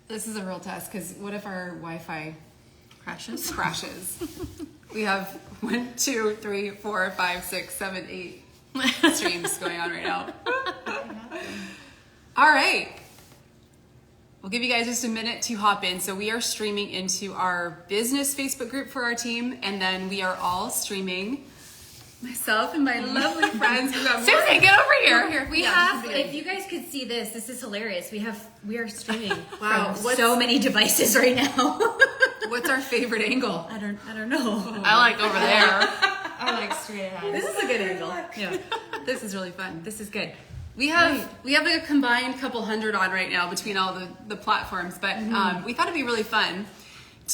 This is a real test, because what if our Wi-Fi Crashes. We have 1, 2, 3, 4, 5, 6, 7, 8 streams going on right now. All right. We'll give you guys just a minute to hop in. So we are streaming into our business Facebook group for our team, and then we are all streaming myself and my lovely friends. Susie, get over here. We have, if you guys could see this is hilarious. We are streaming Wow, from so many devices right now. What's our favorite angle? I don't know. I like over there. I like straight ahead. This is a good angle. Yeah, this is really fun. This is good. We have like a combined couple hundred on right now between all the platforms, but we thought it'd be really fun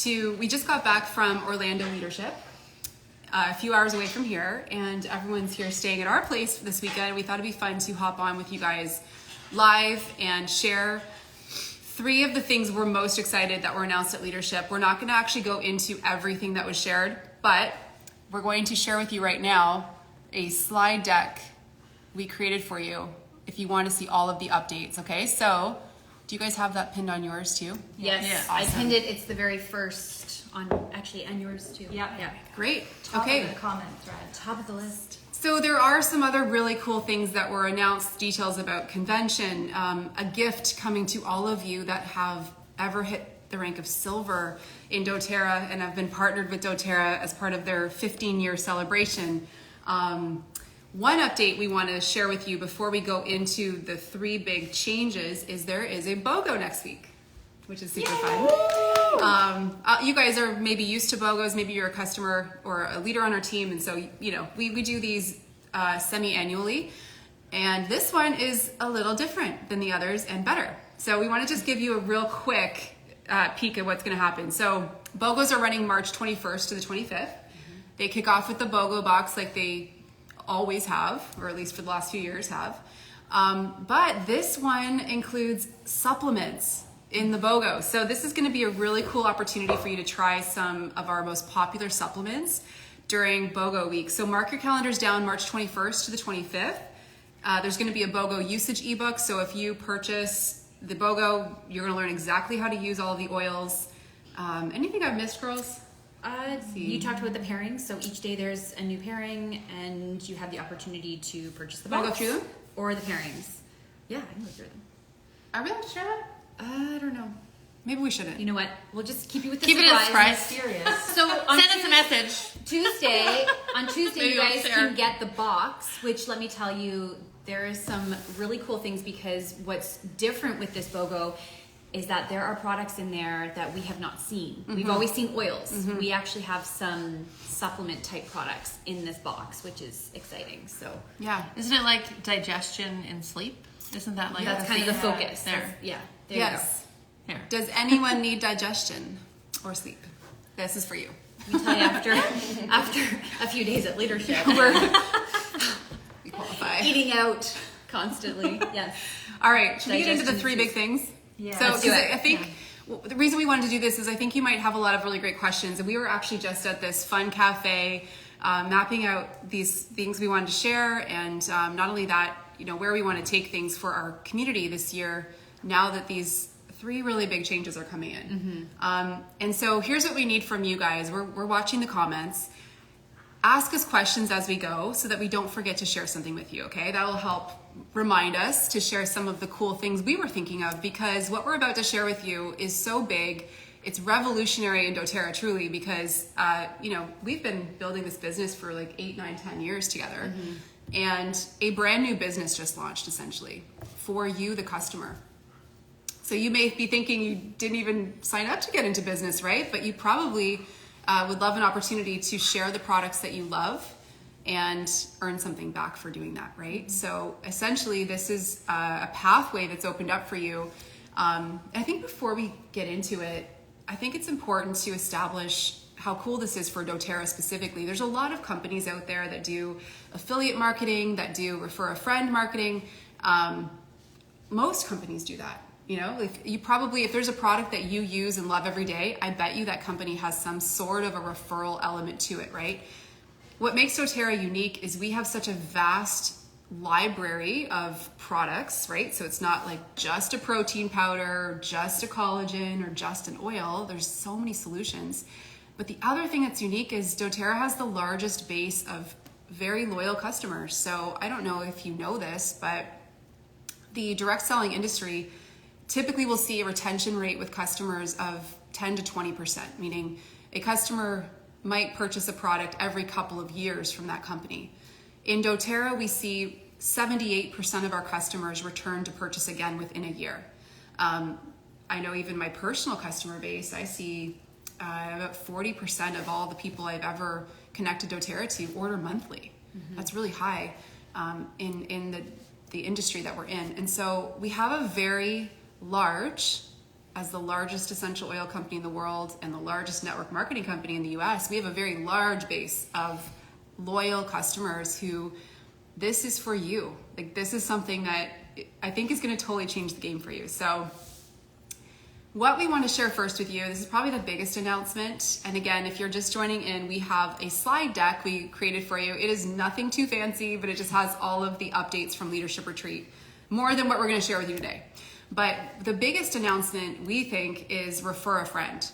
we just got back from Orlando Leadership, a few hours away from here, and everyone's here staying at our place this weekend. We thought it'd be fun to hop on with you guys live and share 3 of the things we're most excited that were announced at Leadership. We're not going to actually go into everything that was shared, but we're going to share with you right now a slide deck we created for you if you want to see all of the updates. Okay, so do you guys have that pinned on yours too? Yes, Yeah. I Awesome. pinned it. It's the very first on yours too. Yeah. Great. Top Okay. of the comment thread. Top of the list. So there are some other really cool things that were announced, details about convention, a gift coming to all of you that have ever hit the rank of silver in doTERRA and have been partnered with doTERRA as part of their 15-year celebration. One update we want to share with you before we go into the 3 big changes is there is a BOGO next week, which is super fun. You guys are maybe used to BOGOs, maybe you're a customer or a leader on our team, and so we do these semi-annually, and this one is a little different than the others and better. So we want to just give you a real quick peek at what's going to happen. So BOGOs are running March 21st to the 25th. They kick off with the BOGO box like they always have, or at least for the last few years have. But this one includes supplements in the BOGO. So this is going to be a really cool opportunity for you to try some of our most popular supplements during BOGO week. So mark your calendars down March 21st to the 25th. There's going to be a BOGO usage ebook. So if you purchase the BOGO, you're going to learn exactly how to use all of the oils. Anything I've missed, girls? You talked about the pairings, so each day there's a new pairing, and you have the opportunity to purchase the Wanna box go through them? or the pairings. Yeah, I can go through them. Are we allowed to share that? I don't know. Maybe we shouldn't. You know what? We'll just keep you with the Keep it a surprise. surprise. Serious. So on Send us a message. Tuesday, Maybe you I'll guys share. can get the box, which let me tell you, there is some really cool things, because what's different with this BOGO is that there are products in there that we have not seen. We've always seen oils. We actually have some supplement type products in this box, which is exciting. So Yeah. Isn't it like digestion and sleep? Isn't that like that's kind of the focus. There. Yeah. There Yes. Here. Does anyone need digestion or sleep? This is for you. you go. Let me tell you, after a few days at leadership, We qualify. eating out constantly. Yes. All right. Should we get into the Digestion 3 big things? Yeah. So, Let's do 'cause it. I think the reason we wanted to do this is I think you might have a lot of really great questions. And we were actually just at this fun cafe mapping out these things we wanted to share. And not only that, where we want to take things for our community this year now that these 3 really big changes are coming in. And so here's what we need from you guys. We're watching the comments. Ask us questions as we go so that we don't forget to share something with you, okay? That'll help remind us to share some of the cool things we were thinking of, because what we're about to share with you is so big. It's revolutionary in doTERRA, truly, because we've been building this business for like 8, 9, 10 years together. And a brand new business just launched, essentially, for you, the customer. So you may be thinking you didn't even sign up to get into business, right? But you probably would love an opportunity to share the products that you love and earn something back for doing that, right? So essentially, this is a pathway that's opened up for you. I think before we get into it, I think it's important to establish how cool this is for doTERRA specifically. There's a lot of companies out there that do affiliate marketing, that do refer a friend marketing. Most companies do that. If there's a product that you use and love every day, I bet you that company has some sort of a referral element to it, right? What makes doTERRA unique is we have such a vast library of products, right? So it's not like just a protein powder, just a collagen, or just an oil. There's so many solutions. But the other thing that's unique is doTERRA has the largest base of very loyal customers. So I don't know if you know this, but the direct selling industry typically will see a retention rate with customers of 10 to 20%, meaning a customer might purchase a product every couple of years from that company. In doTERRA, we see 78% of our customers return to purchase again within a year. I know even my personal customer base, I see about 40% of all the people I've ever connected doTERRA to order monthly. That's really high in the industry that we're in. And so we have a very large, as the largest essential oil company in the world and the largest network marketing company in the US, we have a very large base of loyal customers who, this is for you. Like, this is something that I think is going to totally change the game for you. So what we want to share first with you, this is probably the biggest announcement. And again, if you're just joining in, we have a slide deck we created for you. It is nothing too fancy, but it just has all of the updates from Leadership Retreat, more than what we're going to share with you today. But the biggest announcement, we think, is refer a friend.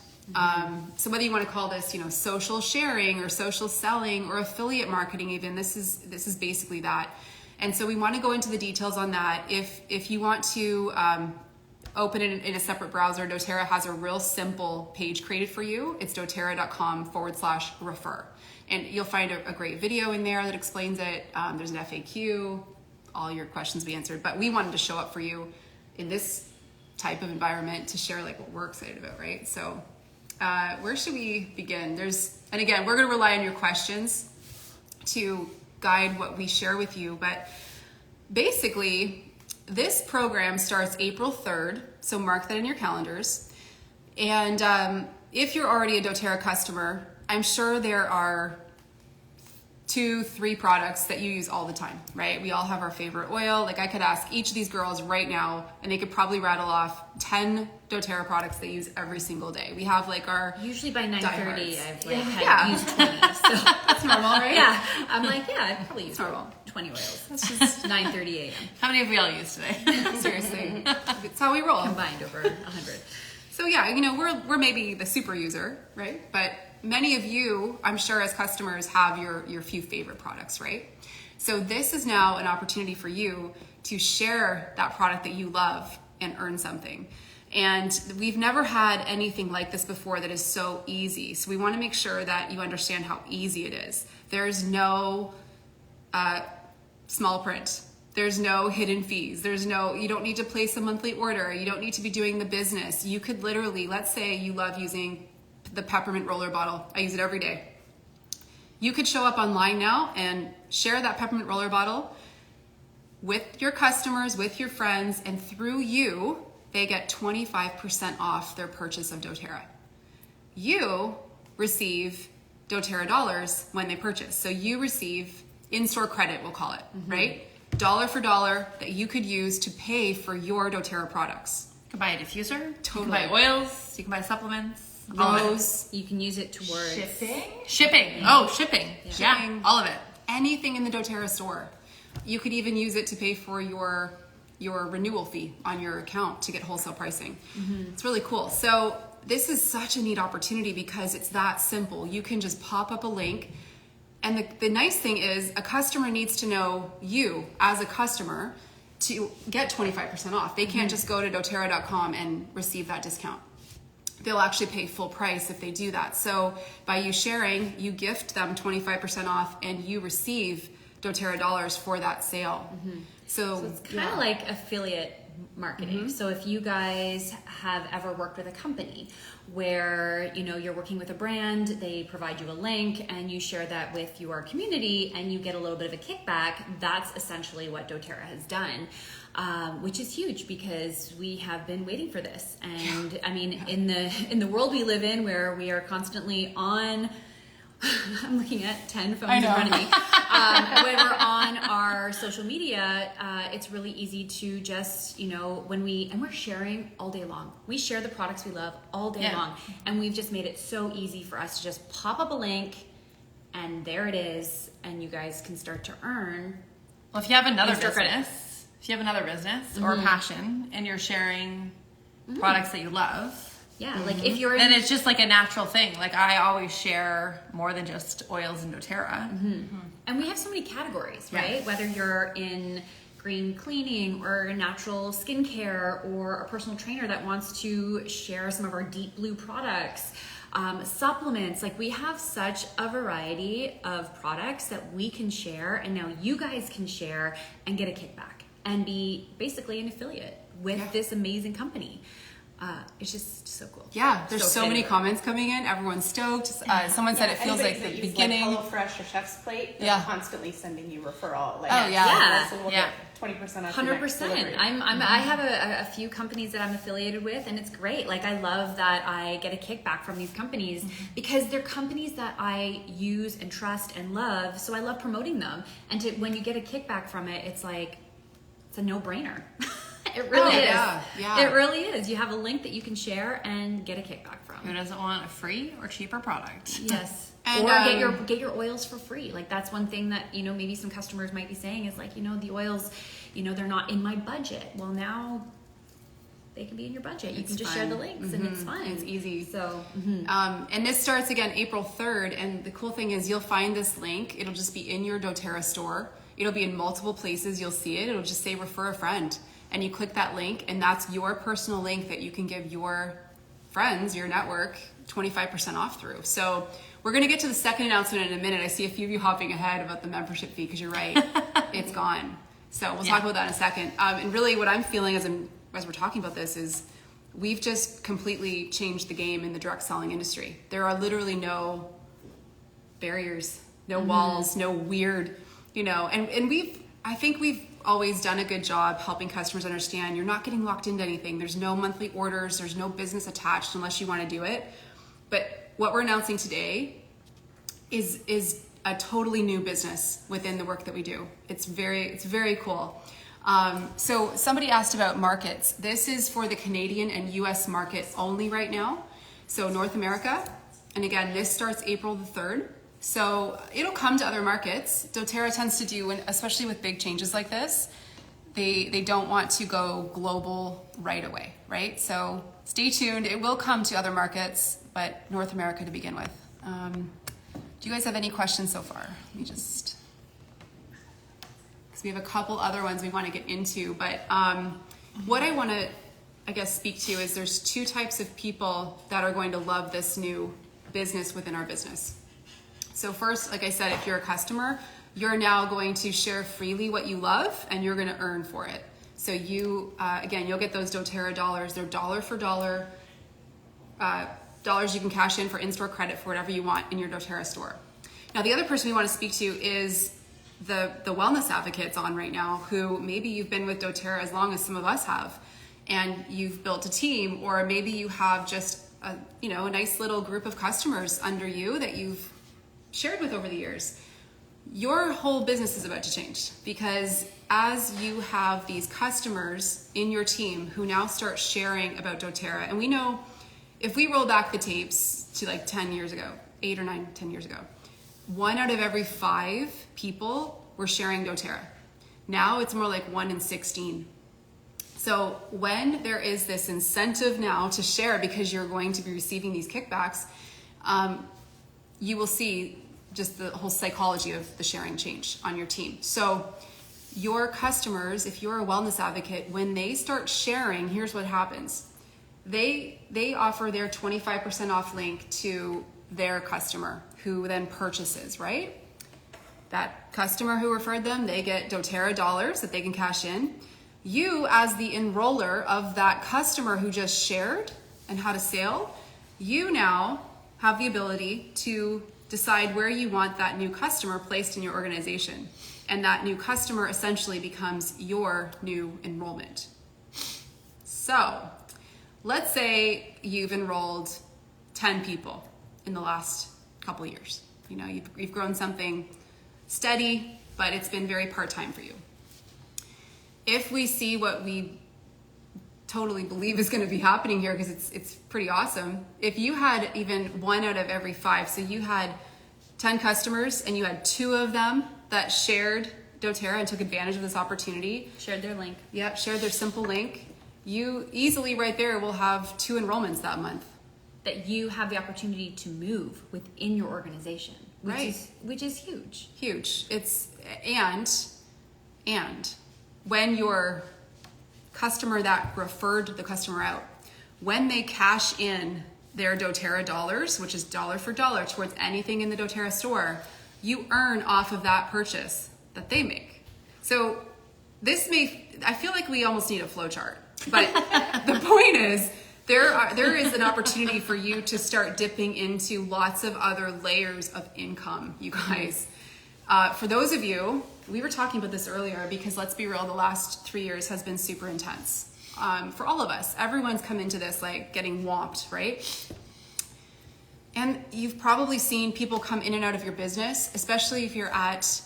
So whether you want to call this, social sharing or social selling or affiliate marketing, even, this is basically that. And so we want to go into the details on that. If you want to open it in a separate browser, doTERRA has a real simple page created for you. It's doTERRA.com/refer. And you'll find a great video in there that explains it. There's an FAQ, all your questions be answered. But we wanted to show up for you in this type of environment to share like what we're excited about, right? So where should we begin? And again, we're going to rely on your questions to guide what we share with you. But basically, this program starts April 3rd, so mark that in your calendars. And if you're already a doTERRA customer, I'm sure there are 2-3 products that you use all the time, right? We all have our favorite oil. Like, I could ask each of these girls right now, and they could probably rattle off 10 doTERRA products they use every single day. We have like our Usually by 9:30, diehards. I've used 20. So That's normal, right? yeah, I'm like, I probably used normal. 20 oils. That's just 9:30 a.m. How many have we all used today? Seriously, it's how we roll. combined over 100. So yeah, we're maybe the super user, right? But many of you, I'm sure, as customers, have your few favorite products, right? So this is now an opportunity for you to share that product that you love and earn something. And we've never had anything like this before that is so easy. So we want to make sure that you understand how easy it is. There's no small print. There's no hidden fees. You don't need to place a monthly order. You don't need to be doing the business. You could literally, let's say you love using the peppermint roller bottle. I use it every day. You could show up online now and share that peppermint roller bottle with your customers, with your friends, and through you, they get 25% off their purchase of doTERRA. You receive doTERRA dollars when they purchase. So you receive in-store credit, we'll call it, right? Dollar for dollar that you could use to pay for your doTERRA products. You can buy a diffuser. Totally. You can buy oils. You can buy supplements. All of it. Rose, You can use it towards Shipping. Oh, shipping. Yeah, Shipping. all of it. anything in the doTERRA store. You could even use it to pay for your renewal fee on your account to get wholesale pricing. It's really cool. So this is such a neat opportunity because it's that simple. You can just pop up a link. And the nice thing is a customer needs to know you as a customer to get 25% off. They can't just go to doTERRA.com and receive that discount. They'll actually pay full price if they do that. So by you sharing, you gift them 25% off and you receive doTERRA dollars for that sale. So it's kind of like affiliate marketing. So if you guys have ever worked with a company where you're working with a brand, they provide you a link and you share that with your community and you get a little bit of a kickback, that's essentially what doTERRA has done, which is huge because we have been waiting for this. And I mean, in the world we live in where we are constantly on I'm looking at 10 phones in front of me. When we're on our social media, it's really easy to just, and we're sharing all day long. We share the products we love all day long. And we've just made it so easy for us to just pop up a link and there it is. And you guys can start to earn Well, if you have another Start credit. business, or passion, and you're sharing products that you love, Yeah, like if you're in, then it's just like a natural thing. Like I always share more than just oils and doTERRA. and we have so many categories, Yeah. right? Whether you're in green cleaning or natural skincare or a personal trainer that wants to share some of our deep blue products, supplements, like we have such a variety of products that we can share, and now you guys can share and get a kickback and be basically an affiliate with this amazing company. It's just so cool. Yeah, there's so many excited. comments coming in. Everyone's stoked. Someone said it feels Anybody like that the uses, beginning. Like HelloFresh or Chef's Plate, they're Yeah. constantly sending you referral. Like, Oh, yeah. Yeah. So we'll Yeah. get 20% off. 100%. I have a few companies that I'm affiliated with, and it's great. Like I love that I get a kickback from these companies because they're companies that I use and trust and love. So I love promoting them. And when you get a kickback from it, it's like it's a no-brainer. It really is. yeah. It really is. You have a link that you can share and get a kickback Who from. doesn't want a free or cheaper product? Yes. And, Or get your oils for free. Like that's one thing that, maybe some customers might be saying is like, the oils, they're not in my budget. Well, now they can be in your budget. You It's can just fun. share the links and it's fun. It's easy. So, And this starts again April 3rd. And the cool thing is you'll find this link. It'll just be in your doTERRA store. It'll be in multiple places. You'll see it. It'll just say refer a friend. And you click that link, and that's your personal link that you can give your friends, your network, 25% off through. So we're going to get to the second announcement in a minute. I see a few of you hopping ahead about the membership fee because you're right. It's gone. So we'll talk about that in a second. And really what I'm feeling as we're talking about this is we've just completely changed the game in the direct selling industry. There are literally no barriers, no walls, no weird, and I think we've always done a good job helping customers understand you're not getting locked into anything. There's no monthly orders. There's no business attached unless you want to do it. But what we're announcing today is a totally new business within the work that we do. It's very cool. So somebody asked about markets. This is for the Canadian and US market only right now. So North America. And again, this starts April the 3rd. So it'll come to other markets. doTERRA tends to do, especially with big changes like this, they don't want to go global right away, right? So stay tuned. It will come to other markets, but North America to begin with. Do you guys have any questions so far? Let me just, because we have a couple other ones we want to get into, but what I want to, I guess, speak to is there's two types of people that are going to love this new business within our business. So first, like I said, if you're a customer, you're now going to share freely what you love and you're going to earn for it. So you, again, you'll get those doTERRA dollars. They're dollar for dollar dollars you can cash in for in-store credit for whatever you want in your doTERRA store. Now, the other person we want to speak to is the wellness advocates on right now who maybe you've been with doTERRA as long as some of us have and you've built a team, or maybe you have just a nice little group of customers under you that you've shared with over the years. Your whole business is about to change because as you have these customers in your team who now start sharing about doTERRA, and we know if we roll back the tapes to like 10 years ago, 8 or 9, 10 years ago, 1 out of every 5 people were sharing doTERRA. Now it's more like 1 in 16. So when there is this incentive now to share because you're going to be receiving these kickbacks, you will see just the whole psychology of the sharing change on your team. So your customers, if you're a wellness advocate, when they start sharing, here's what happens. They offer their 25% off link to their customer who then purchases, right? That customer who referred them, they get doTERRA dollars that they can cash in. You, as the enroller of that customer who just shared and had a sale, you now have the ability to decide where you want that new customer placed in your organization. And that new customer essentially becomes your new enrollment. So let's say you've enrolled 10 people in the last couple of years. You've grown something steady, but it's been very part-time for you. If we see what we totally believe is going to be happening here, because it's pretty awesome. If you had even 1 out of every 5, so you had 10 customers and you had 2 of them that shared doTERRA and took advantage of this opportunity, Shared their link. yep, shared their simple link, you easily right there will have 2 enrollments that month. That you have the opportunity to move within your organization, Right. which is huge. Huge. It's and when your customer that referred the customer out, when they cash in their doTERRA dollars, which is dollar for dollar towards anything in the doTERRA store, you earn off of that purchase that they make. So I feel like we almost need a flow chart, but the point is there is an opportunity for you to start dipping into lots of other layers of income, you guys. For those of you, we were talking about this earlier because let's be real, the last 3 years has been super intense. For all of us, everyone's come into this like getting whomped, right? And you've probably seen people come in and out of your business, especially if you're at,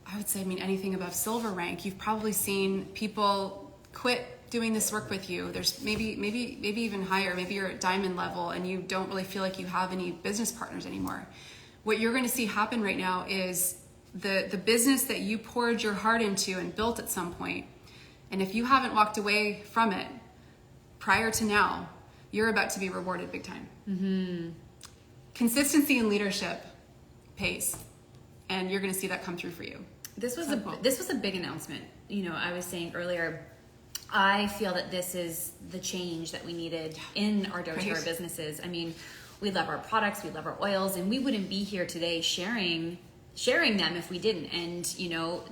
I would say, anything above silver rank. You've probably seen people quit doing this work with you. There's maybe even higher. Maybe you're at diamond level and you don't really feel like you have any business partners anymore. What you're going to see happen right now is the business that you poured your heart into and built at some point. And if you haven't walked away from it prior to now, you're about to be rewarded big time. Mm-hmm. Consistency in leadership pays, and you're going to see that come through for you. This was a big announcement. I was saying earlier, I feel that this is the change that we needed in our doTERRA Right. businesses. We love our products, we love our oils, and we wouldn't be here today sharing them if we didn't. And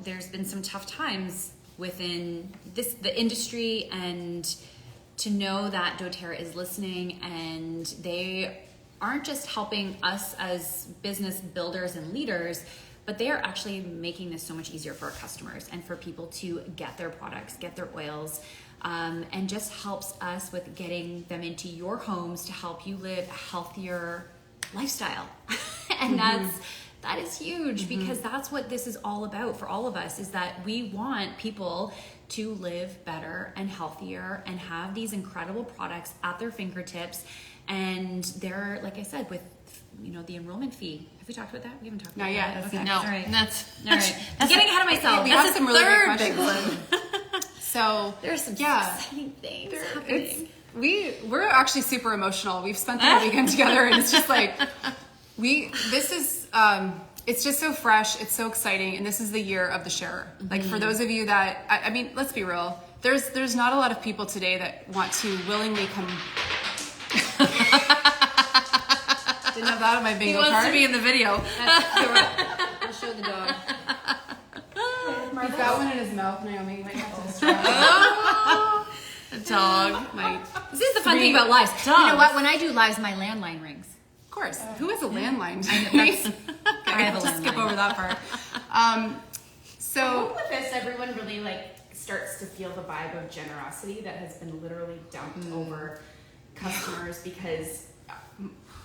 there's been some tough times within the industry, and to know that doTERRA is listening and they aren't just helping us as business builders and leaders, but they are actually making this so much easier for our customers and for people to get their products, get their oils, and just helps us with getting them into your homes to help you live a healthier lifestyle. And that is huge, because that's what this is all about for all of us, is that we want people to live better and healthier and have these incredible products at their fingertips. And they're, like I said, with the enrollment fee. Have we talked about that? We haven't talked about Not that. yet. Okay. No, All right. that's All right. I'm getting ahead of myself. We That's have the some really third good big questions. one. So There's some yeah, exciting things it's happening. we're actually super emotional. We've spent the whole weekend together, and it's just like it's just so fresh. It's so exciting, and this is the year of the sharer. Like for those of you that let's be real. There's not a lot of people today that want to willingly come. Didn't have that on my he bingo wants card. to be in the video. I'll show the dog. He's got one in his mouth, Naomi. You might have to distract A dog. my. This is the fun thing about lives. Dogs. You know what? When I do lives, my landline rings. Of course. Who has a landline? I have a Just skip landline. over that part. I So hope with this, everyone really starts to feel the vibe of generosity that has been literally dumped over customers, because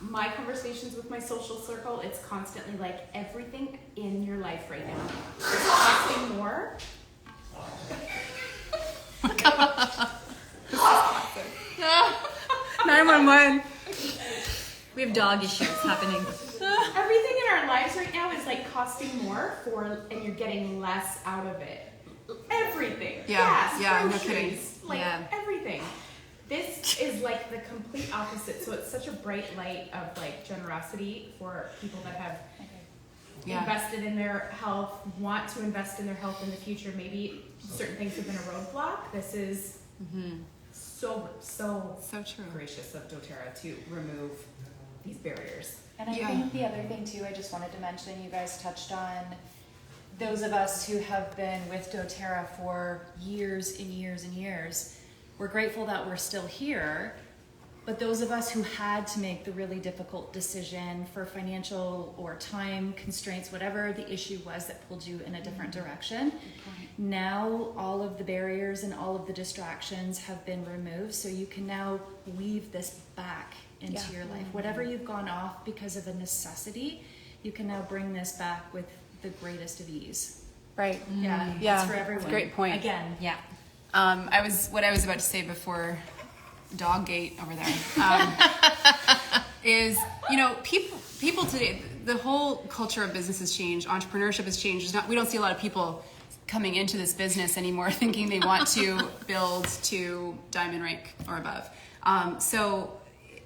my conversations with my social circle, it's constantly like everything in your life right now is costing more. 911. We have dog issues happening. Everything in our lives right now is costing more and you're getting less out of it. Everything. Yeah, Gas, yeah, no groceries, kidding. Yeah. everything. This is the complete opposite. So it's such a bright light of generosity for people that have Yeah. invested in their health, want to invest in their health in the future. Maybe certain things have been a roadblock. This is so So true. gracious of doTERRA to remove these barriers. And I Yeah. think the other thing too, I just wanted to mention, you guys touched on those of us who have been with doTERRA for years and years and years. We're grateful that we're still here, but those of us who had to make the really difficult decision for financial or time constraints, whatever the issue was that pulled you in a different direction, now all of the barriers and all of the distractions have been removed, so you can now weave this back into your life. Whatever you've gone off because of a necessity, you can now bring this back with the greatest of ease. Right. Yeah, Yeah. it's for everyone. It's a great point. Again, Yeah. What I was about to say before dog gate over there is, people today, the whole culture of business has changed. Entrepreneurship has changed. We don't see a lot of people coming into this business anymore thinking they want to build to diamond rank or above. So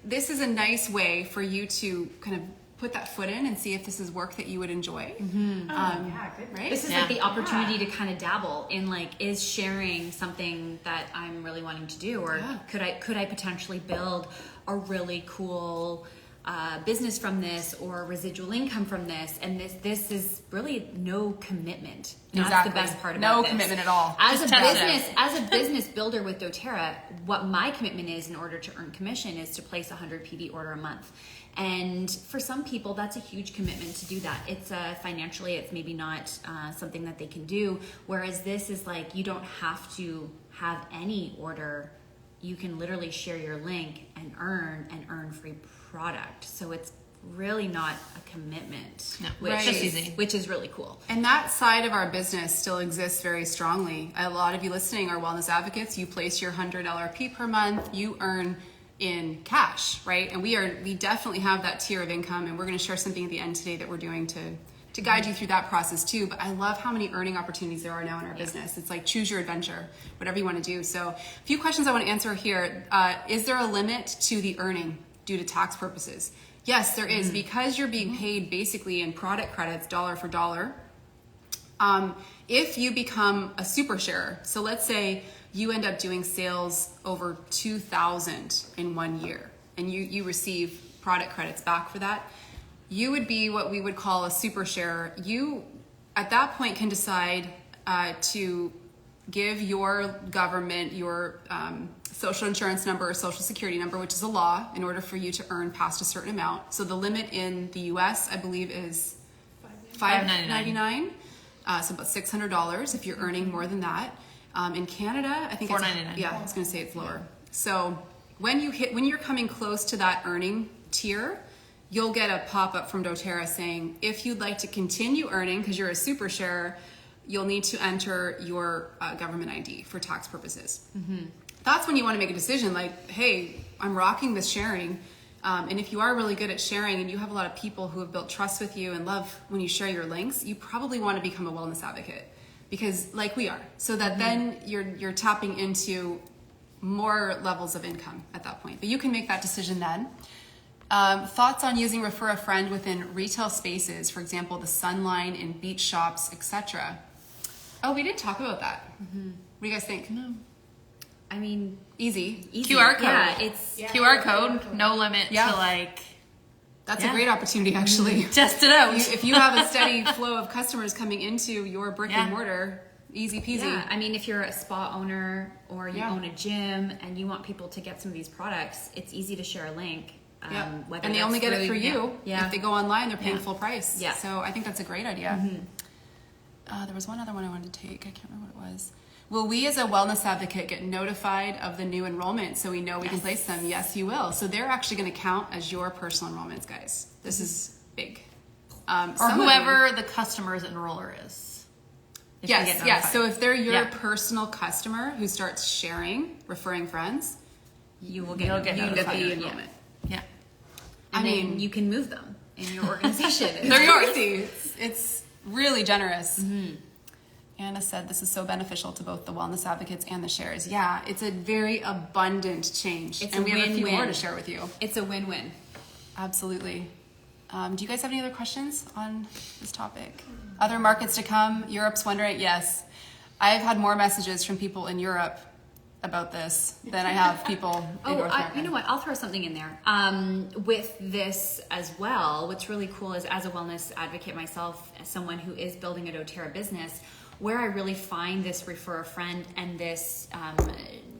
this is a nice way for you to kind of put that foot in and see if this is work that you would enjoy. Yeah, good. Right? This is like the opportunity to kind of dabble in, like, is sharing something that I'm really wanting to do, or could I potentially build a really cool business from this, or residual income from this? And this is really no commitment. That's Exactly. the best part about No this. commitment at all. As a Just test it out. business builder with doTERRA, what my commitment is in order to earn commission is to place 100 PD order a month. And for some people, that's a huge commitment to do that. It's financially, it's maybe not something that they can do. Whereas this is like, you don't have to have any order. You can literally share your link and earn free product. So it's really not a commitment, No, which, just easy. which is really cool. And that side of our business still exists very strongly. A lot of you listening are wellness advocates. You place your $100 LRP per month, you earn in cash, right? And we definitely have that tier of income, and we're going to share something at the end today that we're doing to guide you through that process too. But I love how many earning opportunities there are now in our business. It's like choose your adventure, whatever you want to do. So a few questions I want to answer here. Is there a limit to the earning due to tax purposes? Yes, there is, because you're being paid basically in product credits, dollar for dollar. If you become a super sharer, so let's say you end up doing sales over 2,000 in 1 year, and you receive product credits back for that, you would be what we would call a super sharer. You, at that point, can decide to give your government your social insurance number or social security number, which is a law, in order for you to earn past a certain amount. So the limit in the US, I believe, is $5.99. So about $600 if you're earning more than that. In Canada, I think it's $4.99. Yeah, I was going to say it's lower. So when you're coming close to that earning tier, you'll get a pop-up from doTERRA saying, if you'd like to continue earning because you're a super sharer, you'll need to enter your government ID for tax purposes. That's when you want to make a decision like, hey, I'm rocking this sharing. And if you are really good at sharing and you have a lot of people who have built trust with you and love when you share your links, you probably want to become a wellness advocate, because like we are, so that then you're tapping into more levels of income at that point. But you can make that decision then. Thoughts on using refer a friend within retail spaces, for example, the Sunline in beach shops, etc. Oh, we didn't talk about that. What do you guys think? No. I mean, Easy. QR code. Yeah, it's QR code, no limit Yeah. to like That's Yeah. a great opportunity, actually. test it out. If you have a steady flow of customers coming into your brick and Yeah. mortar, easy peasy. Yeah, I mean, if you're a spa owner or you Yeah. own a gym and you want people to get some of these products, it's easy to share a link. Yep. Whether And they that's only get it through- for you. Yeah. If they go online, they're paying Yeah. full price. Yeah. So I think that's a great idea. There was one other one I wanted to take. I can't remember what it was. Will we as a wellness advocate get notified of the new enrollment so we know we can place them? Yes, you will. So they're actually going to count as your personal enrollments, guys. This is big. or Some of whoever them- the customer's enroller is. If they Yes, get yes. notified. So if they're your Yeah. personal customer who starts sharing, referring friends, You will get, You'll get you get notified. the Yeah. enrollment. Yeah. And I then mean- you can move them in your organization. They're yours. It's really generous. Anna said this is so beneficial to both the wellness advocates and the sharers. Yeah, it's a very abundant change. It's and a we have a few win-win. more to share with you. It's a win-win. Absolutely. Do you guys have any other questions on this topic? Other markets to come? Europe's wondering? Yes. I've had more messages from people in Europe about this than I have people in North America. You know what? I'll throw something in there. With this as well, what's really cool is, as a wellness advocate myself, as someone who is building a doTERRA business, where I really find this refer a friend and this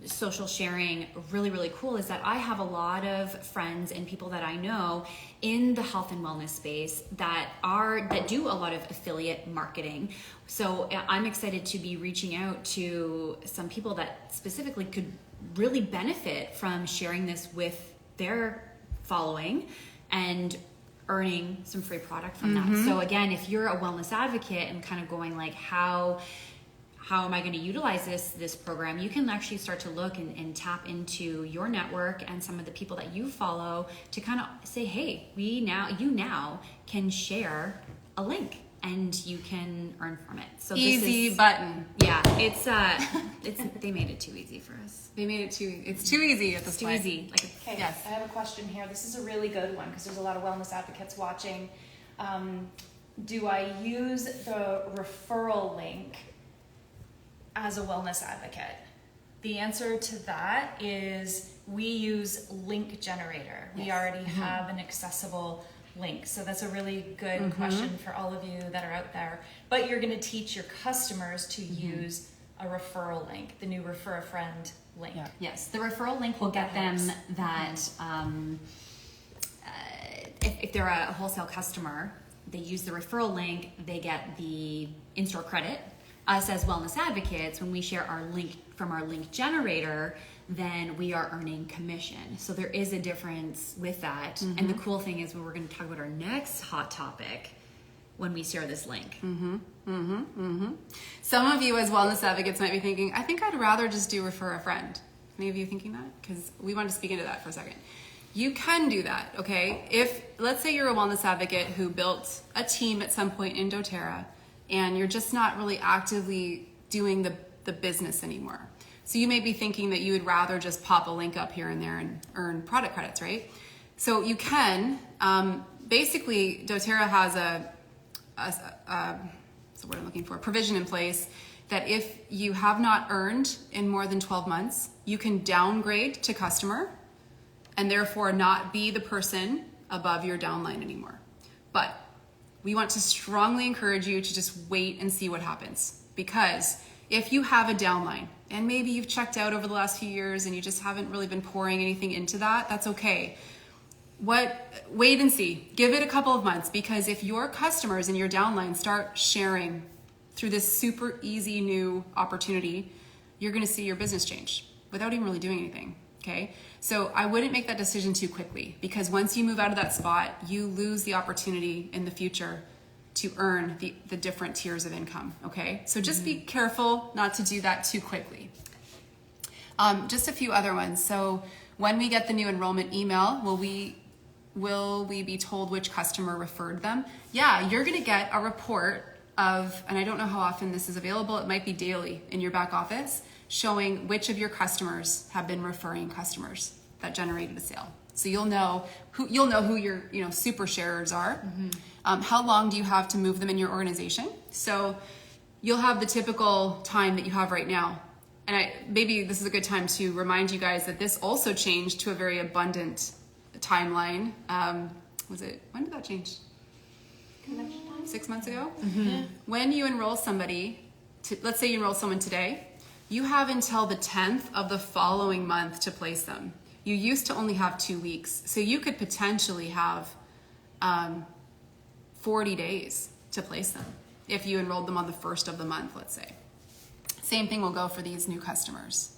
social sharing really, really cool is that I have a lot of friends and people that I know in the health and wellness space that do a lot of affiliate marketing. So I'm excited to be reaching out to some people that specifically could really benefit from sharing this with their following and earning some free product from that. So again, if you're a wellness advocate and kind of going like, how am I going to utilize this program, you can actually start to look and tap into your network and some of the people that you follow to kind of say, hey, you now can share a link and you can earn from it. So Easy this is, button. yeah, it's they made it too easy for us. They made it it's too easy at this It's too point. easy. Like, Okay, Yes. I have a question here. This is a really good one because there's a lot of wellness advocates watching. Do I use the referral link as a wellness advocate? The answer to that is we use link generator. We already have an accessible link. So that's a really good question for all of you that are out there. But you're going to teach your customers to use a referral link, the new Refer a Friend link. Yeah. yes, the referral link will get them that if they're a wholesale customer, they use the referral link, they get the in-store credit. Us as wellness advocates, when we share our link from our link generator, then we are earning commission. So there is a difference with that. And the cool thing is, we're going to talk about our next hot topic when we share this link. Some of you as wellness advocates might be thinking, I think I'd rather just do refer a friend. Any of you thinking that? Because we want to speak into that for a second. You can do that, okay? If, let's say you're a wellness advocate who built a team at some point in doTERRA, and you're just not really actively doing the business anymore. So you may be thinking that you would rather just pop a link up here and there and earn product credits, right? So you can, basically doTERRA has what's the word I'm looking for, provision in place that if you have not earned in more than 12 months, you can downgrade to customer and therefore not be the person above your downline anymore. But we want to strongly encourage you to just wait and see what happens. Because if you have a downline and maybe you've checked out over the last few years and you just haven't really been pouring anything into that, that's okay. Wait and see. Give it a couple of months, because if your customers and your downline start sharing through this super easy new opportunity, you're going to see your business change without even really doing anything. Okay, so I wouldn't make that decision too quickly, because once you move out of that spot, you lose the opportunity in the future to earn the different tiers of income. Okay, so just be careful not to do that too quickly. Just a few other ones. So when we get the new enrollment email, will we be told which customer referred them? Yeah, you're going to get a report of, and I don't know how often this is available, it might be daily in your back office, showing which of your customers have been referring customers that generated a sale. So you'll know who your super sharers are. How long do you have to move them in your organization? So you'll have the typical time that you have right now. And maybe this is a good time to remind you guys that this also changed to a very abundant timeline. When did that change? 6 months ago? When you enroll somebody, let's say you enroll someone today, you have until the 10th of the following month to place them. You used to only have 2 weeks. So you could potentially have 40 days to place them if you enrolled them on the 1st of the month, let's say. Same thing will go for these new customers.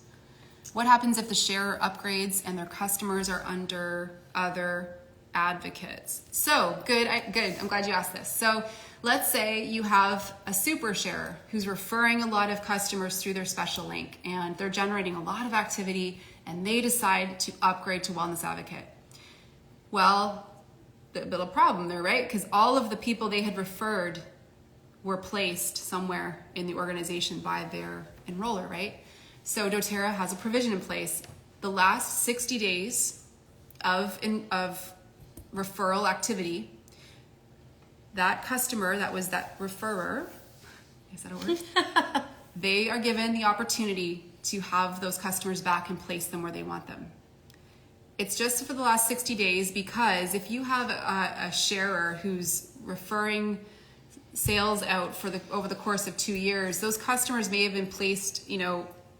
What happens if the sharer upgrades and their customers are under other advocates? So good. I'm glad you asked this. So let's say you have a super sharer who's referring a lot of customers through their special link, and they're generating a lot of activity, and they decide to upgrade to Wellness Advocate. Well, a little problem there, right? Because all of the people they had referred were placed somewhere in the organization by their enroller, right? So doTERRA has a provision in place. The last 60 days of referral activity, that customer that was that referrer, is that a word? They are given the opportunity to have those customers back and place them where they want them. It's just for the last 60 days, because if you have a sharer who's referring sales out over the course of 2 years, those customers may have been placed,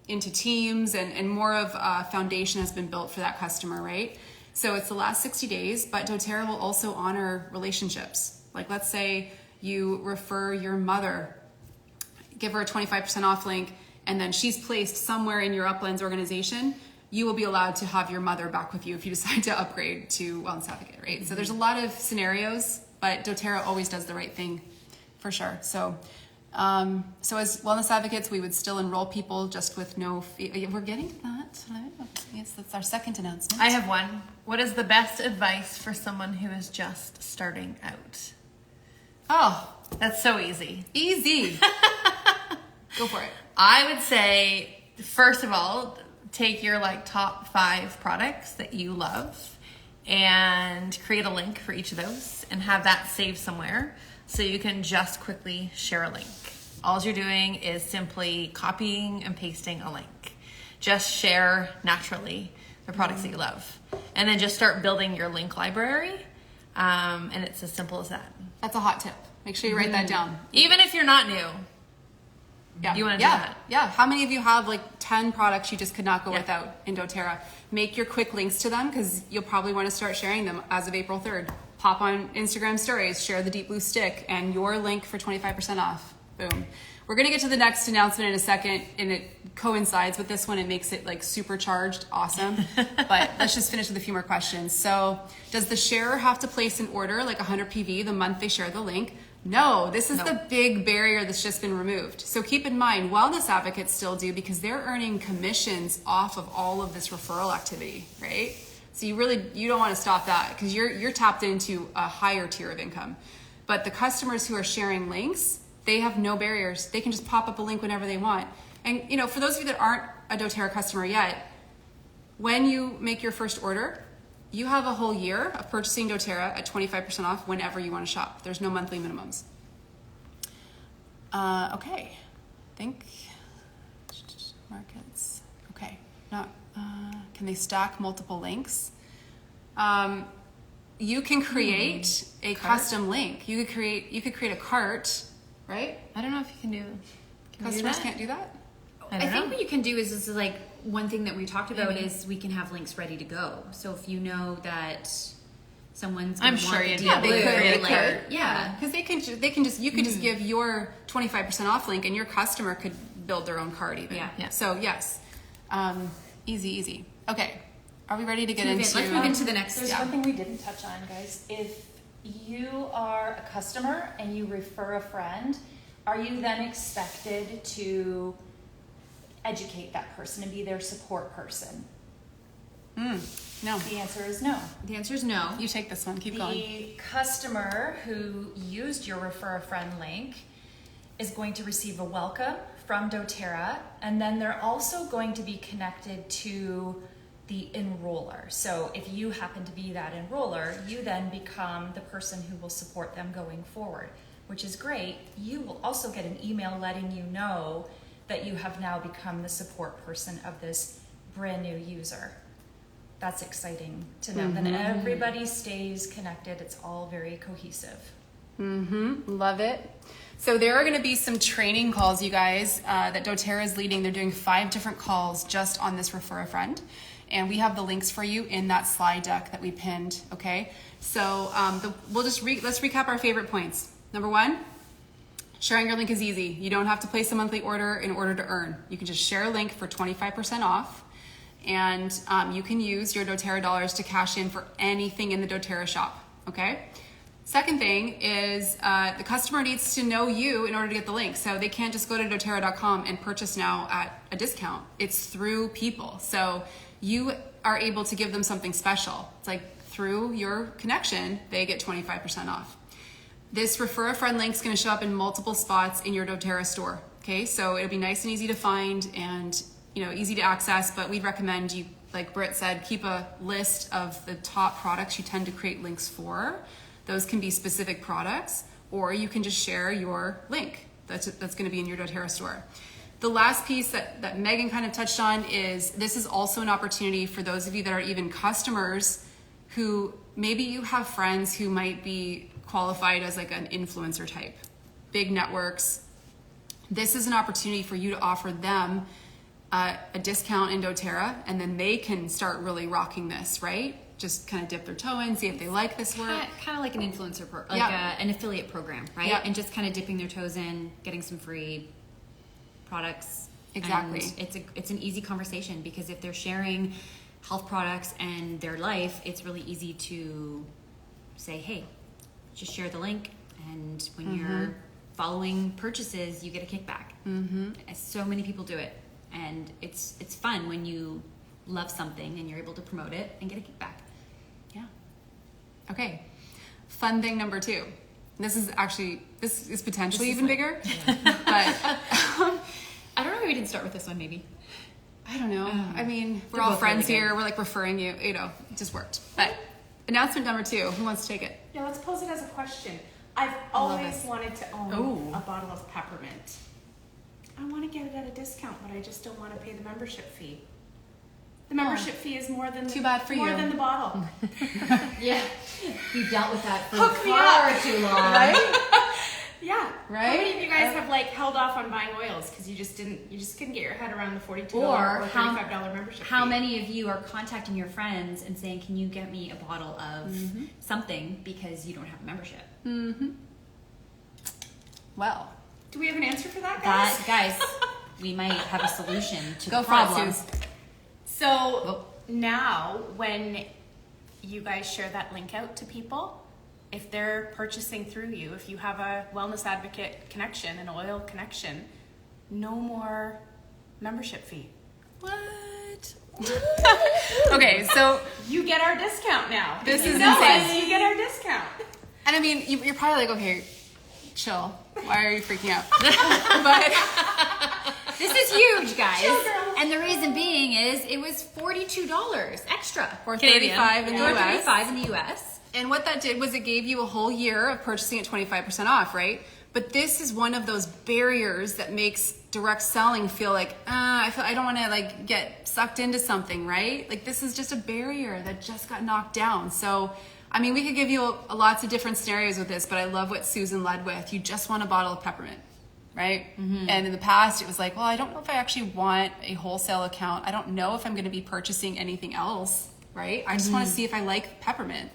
into teams, and more of a foundation has been built for that customer, right? So it's the last 60 days, but doTERRA will also honor relationships. Like, let's say you refer your mother, give her a 25% off link, and then she's placed somewhere in your Uplands organization. You will be allowed to have your mother back with you if you decide to upgrade to Wellness Advocate, right? Mm-hmm. So there's a lot of scenarios, but doTERRA always does the right thing, for sure. So as Wellness Advocates, we would still enroll people just with no fee. We're getting that. Yes, that's our second announcement. I have one. What is the best advice for someone who is just starting out? Oh, That's so easy. Easy. Go for it. I would say, first of all, take your like top 5 products that you love and create a link for each of those and have that saved somewhere so you can just quickly share a link. All you're doing is simply copying and pasting a link. Just share naturally the products that you love. And then just start building your link library. And it's as simple as that. That's a hot tip. Make sure you write that down. Even if you're not new. Yeah. You wanna do yeah. that? Yeah. How many of you have like 10 products you just could not go without in doTERRA? Make your quick links to them because you'll probably want to start sharing them as of April 3rd. Pop on Instagram stories, share the deep blue stick and your link for 25% off. Boom. We're going to get to the next announcement in a second and it coincides with this one. It makes it like supercharged awesome. But let's just finish with a few more questions. So does the sharer have to place an order like 100 PV the month they share the link? No, this is the big barrier that's just been removed. So keep in mind, wellness advocates still do because they're earning commissions off of all of this referral activity, right? So you don't want to stop that because you're tapped into a higher tier of income. But the customers who are sharing links, they have no barriers. They can just pop up a link whenever they want. And you know, for those of you that aren't a doTERRA customer yet, when you make your first order, you have a whole year of purchasing doTERRA at 25% off whenever you want to shop. There's no monthly minimums. Okay, think markets. Okay, not. Can they stack multiple links? You can create a custom link. You could create a cart, right? I don't know if you can do. Customers can't do that. I think what you can do is like one thing that we talked about is we can have links ready to go. So if you know that someone's gonna I'm want sure the you'd deal, be able to create a like, cart. yeah. Because you could just give your 25% off link and your customer could build their own cart even. Yeah. So yes, easy. Okay, are we ready to get Let's into? move into the next. There's one thing we didn't touch on, guys. If you are a customer and you refer a friend, are you then expected to educate that person and be their support person? No. The answer is no. The answer is no. You take this one. Keep going. The customer who used your refer a friend link is going to receive a welcome from doTERRA, and then they're also going to be connected to the enroller. So if you happen to be that enroller, you then become the person who will support them going forward, which is great. You will also get an email letting you know that you have now become the support person of this brand new user. That's exciting to know. Then everybody stays connected. It's all very cohesive. Love it. So there are going to be some training calls, you guys, that doTERRA is leading. They're doing 5 different calls just on this refer a friend. And we have the links for you in that slide deck that we pinned, okay? So let's recap our favorite points. Number 1, sharing your link is easy. You don't have to place a monthly order in order to earn. You can just share a link for 25% off. And you can use your doTERRA dollars to cash in for anything in the doTERRA shop, okay? Second thing is the customer needs to know you in order to get the link. So they can't just go to doTERRA.com and purchase now at a discount. It's through people. So you are able to give them something special. It's like through your connection, they get 25% off. This refer a friend link is going to show up in multiple spots in your doTERRA store, okay? So it'll be nice and easy to find and easy to access, but we'd recommend you, like Britt said, keep a list of the top products you tend to create links for. Those can be specific products, or you can just share your link that's going to be in your doTERRA store. The last piece that Megan kind of touched on is this is also an opportunity for those of you that are even customers who maybe you have friends who might be qualified as like an influencer type, big networks. This is an opportunity for you to offer them a discount in doTERRA, and then they can start really rocking this, right? Just kind of dip their toe in, see if they like this work. Kind of like an influencer, an affiliate program, right? Yeah. And just kind of dipping their toes in, getting some free products. Exactly. And it's an easy conversation because if they're sharing health products and their life, it's really easy to say, hey, just share the link, and when you're following purchases, you get a kickback. So many people do it, and it's fun when you love something and you're able to promote it and get a kickback. Yeah. Okay. Fun thing number 2. This is potentially even bigger, but I don't know why we didn't start with this one, maybe. I don't know. I mean, we're they're all both friends really good. here. We're like referring you. You know, it just worked. But announcement number 2. Who wants to take it? Yeah, let's pose it as a question. I've love always it. wanted to own Ooh. a bottle of peppermint. I want to get it at a discount, but I just don't want to pay the membership fee. The membership fee is more than Too bad for more you. than the bottle. Yeah. We dealt with that for Hook me far up. too long. Right? Yeah. Right? How many of you guys have like held off on buying oils because you just couldn't get your head around the $42 Or or how- $35 membership How fee? many of you are contacting your friends and saying, can you get me a bottle of something because you don't have a membership? Well, Do we have an answer for that, guys? That, guys, we might have a solution to go the for it, problem. Suze. So Oh. now, when you guys share that link out to people, if they're purchasing through you, if you have a wellness advocate connection, an oil connection, no more membership fee. What? Okay, so You get our discount now. This You is know insane. us, you get our discount. and I mean, you're probably like, okay, chill. Why are you freaking out? But This is huge, guys. Chill, girl. And the reason being is it was $42 extra. or Canadian. 35 in the Or US. $35 in the US. And what that did was it gave you a whole year of purchasing at 25% off, right? But this is one of those barriers that makes direct selling feel like, I don't want to like get sucked into something, right? Like this is just a barrier that just got knocked down. So, I mean, we could give you lots of different scenarios with this, but I love what Susan led with. You just want a bottle of peppermint, right? And in the past, it was like, well, I don't know if I actually want a wholesale account. I don't know if I'm going to be purchasing anything else, right? I just want to see if I like peppermint.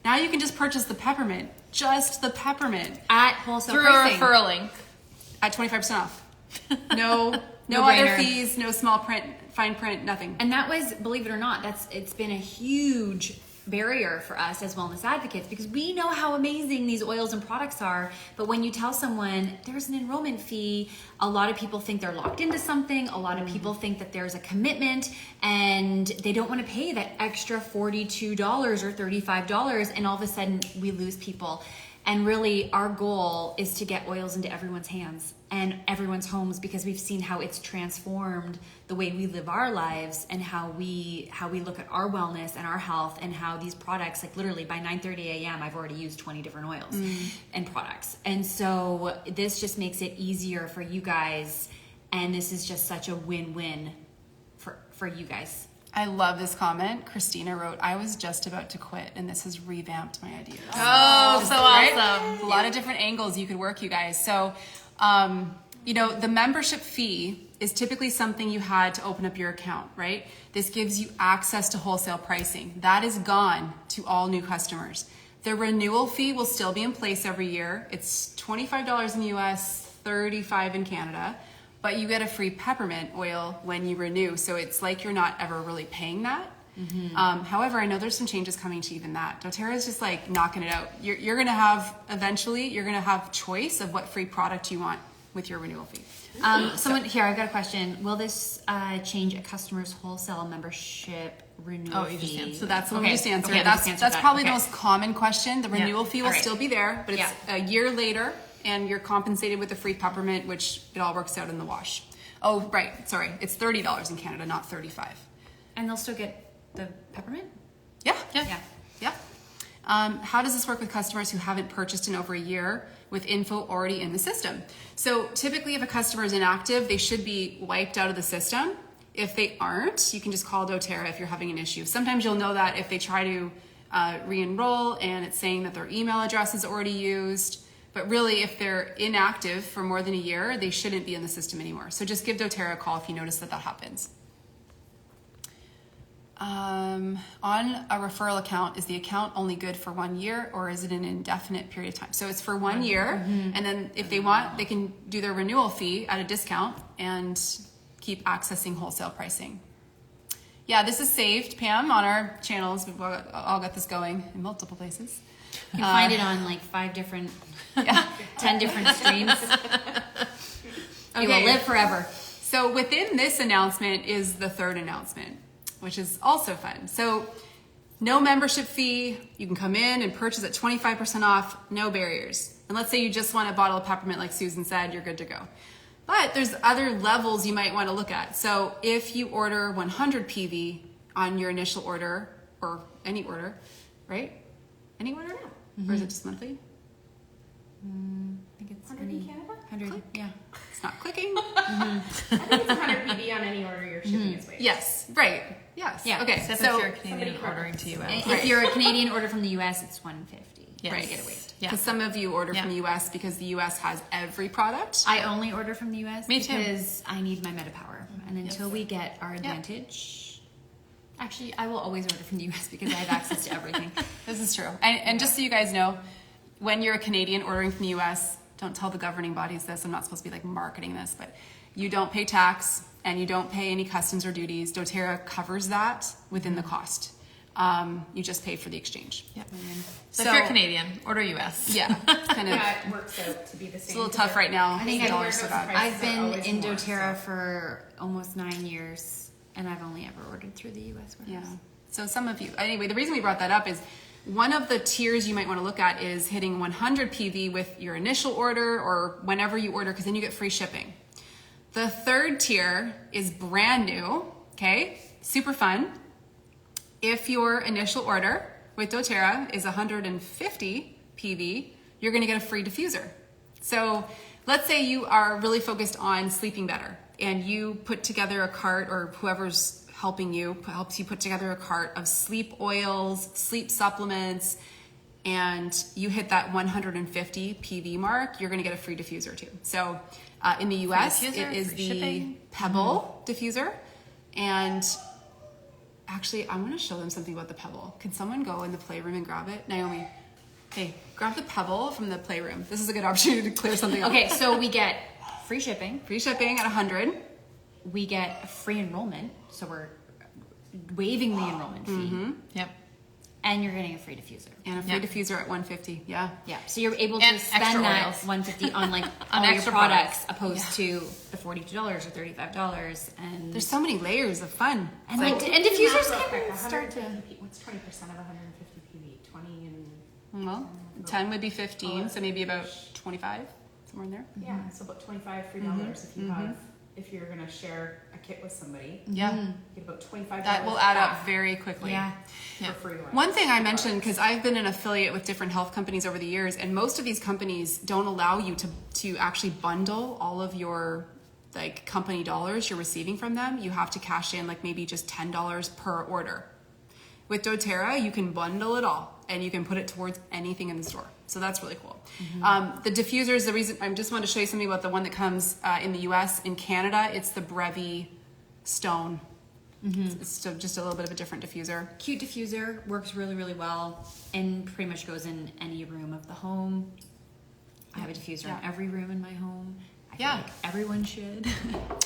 Now you can just purchase the peppermint, just the peppermint, At wholesale Through a pricing. referral link. at 25% off. No No other brainer. fees, no small print, fine print, nothing. And that was, believe it or not, it's been a huge barrier for us as wellness advocates because we know how amazing these oils and products are. But when you tell someone there's an enrollment fee, a lot of people think they're locked into something. A lot of people think that there's a commitment and they don't want to pay that extra $42 or $35. And all of a sudden we lose people. And really, our goal is to get oils into everyone's hands and everyone's homes because we've seen how it's transformed the way we live our lives and how we look at our wellness and our health and how these products, like literally by 9:30 a.m., I've already used 20 different oils and products. And so this just makes it easier for you guys. And this is just such a win-win for you guys. I love this comment. Christina wrote, I was just about to quit and this has revamped my ideas. Oh, so Right? awesome. A lot of different angles you could work, you guys. So, the membership fee is typically something you had to open up your account, right? This gives you access to wholesale pricing. That is gone to all new customers. The renewal fee will still be in place every year. It's $25 in the US, $35 in Canada, but you get a free peppermint oil when you renew. So it's like you're not ever really paying that. However, I know there's some changes coming to even that. doTERRA is just like knocking it out. You're going to have, eventually, you're going to have choice of what free product you want with your renewal fee. Someone here, I've got a question. Will this change a customer's wholesale membership renewal you just fee? answered So that's what we Okay. just answered. Okay, we that's just answered that's that. probably Okay. the most common question. The renewal fee will All right. still be there, but it's Yeah. a year later and you're compensated with a free peppermint, which it all works out in the wash. Oh, right. Sorry. It's $30 in Canada, not $35. And they'll still get the peppermint? Yeah. Yeah. Yeah. How does this work with customers who haven't purchased in over a year with info already in the system? So typically if a customer is inactive, they should be wiped out of the system. If they aren't, you can just call doTERRA if you're having an issue. Sometimes you'll know that if they try to re-enroll and it's saying that their email address is already used. But really, if they're inactive for more than a year, they shouldn't be in the system anymore. So just give doTERRA a call if you notice that happens. On a referral account, is the account only good for 1 year or is it an indefinite period of time? So it's for 1 year, and then if they want, they can do their renewal fee at a discount and keep accessing wholesale pricing. Yeah, this is saved, Pam, on our channels. We've all got this going in multiple places. You can find it on like 5 different, 10 different streams. It will live forever. So within this announcement is the third announcement, which is also fun. So No membership fee. You can come in and purchase at 25% off, no barriers. And let's say you just want a bottle of peppermint, like Susan said, you're good to go. But there's other levels you might want to look at. So if you order 100 PV on your initial order, or any order, right? Any order? Or is it just monthly? I think it's 100 in Canada? 100. Yeah. It's not clicking. I think it's 100 PV on any order you're shipping its way. Yes, right. Yes. Yeah. Okay. Except So if you're a Canadian ordering to US. If you're a Canadian order from the US, it's 150. Yes. Right. Get it waived. Yeah. because some of you order from the US because the US has every product. I only order from the US Me too. because I need my MetaPower. And until we get our advantage, actually, I will always order from the US because I have access to everything. This is true. And just so you guys know, when you're a Canadian ordering from the US, don't tell the governing bodies this. I'm not supposed to be like marketing this, but you don't pay tax and you don't pay any customs or duties. doTERRA covers that within the cost. You just pay for the exchange. Yep. So if you're Canadian, order US. Yeah, it's kind of Yeah, it works out to be the same. it's a little tough right now. I think The I dollar's ordered so bad. some prices I've are been always in more, doTERRA for almost 9 years, and I've only ever ordered through the US warehouse. Yeah. So some of you, anyway, the reason we brought that up is one of the tiers you might want to look at is hitting 100 PV with your initial order or whenever you order, because then you get free shipping. The third tier is brand new, okay? Super fun. If your initial order with doTERRA is 150 PV, you're going to get a free diffuser. So let's say you are really focused on sleeping better and you put together a cart, or whoever's helping you helps you put together a cart of sleep oils, sleep supplements, and you hit that 150 PV mark, you're going to get a free diffuser too. So in the US, diffuser, it is free the shipping. Pebble diffuser. And actually, I want to show them something about the Pebble. Can someone go in the playroom and grab it? Naomi, hey, grab the Pebble from the playroom. This is a good opportunity to clear something up. Okay, so we get free shipping. Free shipping at 100. We get free enrollment, so we're waiving the enrollment fee, Yep. and you're getting a free diffuser. And a free diffuser at 150. Yeah. Yeah, so you're able to And spend extra that oils. 150 on like On all your extra products, products. opposed to the $42 or $35, and There's so many layers of fun. and It's like like, and Do the math diffusers real can quick. start to. 150 what's 20% of 150 PV? 20 and well, 10 would be 15, so maybe about 25, somewhere in there. yeah, so about $25 free dollars if you have if you're gonna share a kit with somebody. Yeah. You get about $25. That will add up back very quickly. Yeah. for free ones. One thing I mentioned, because I've been an affiliate with different health companies over the years, and most of these companies don't allow you to actually bundle all of your like company dollars you're receiving from them. You have to cash in like maybe just $10 per order. With doTERRA, you can bundle it all and you can put it towards anything in the store. So that's really cool. The diffusers, the reason I just wanted to show you something about the one that comes in the US. In Canada, it's the Brevi Stone. It's still just a little bit of a different diffuser. Cute diffuser, works really, really well, and pretty much goes in any room of the home. I have a diffuser Yeah. in every room in my home. I feel Yeah. like everyone should.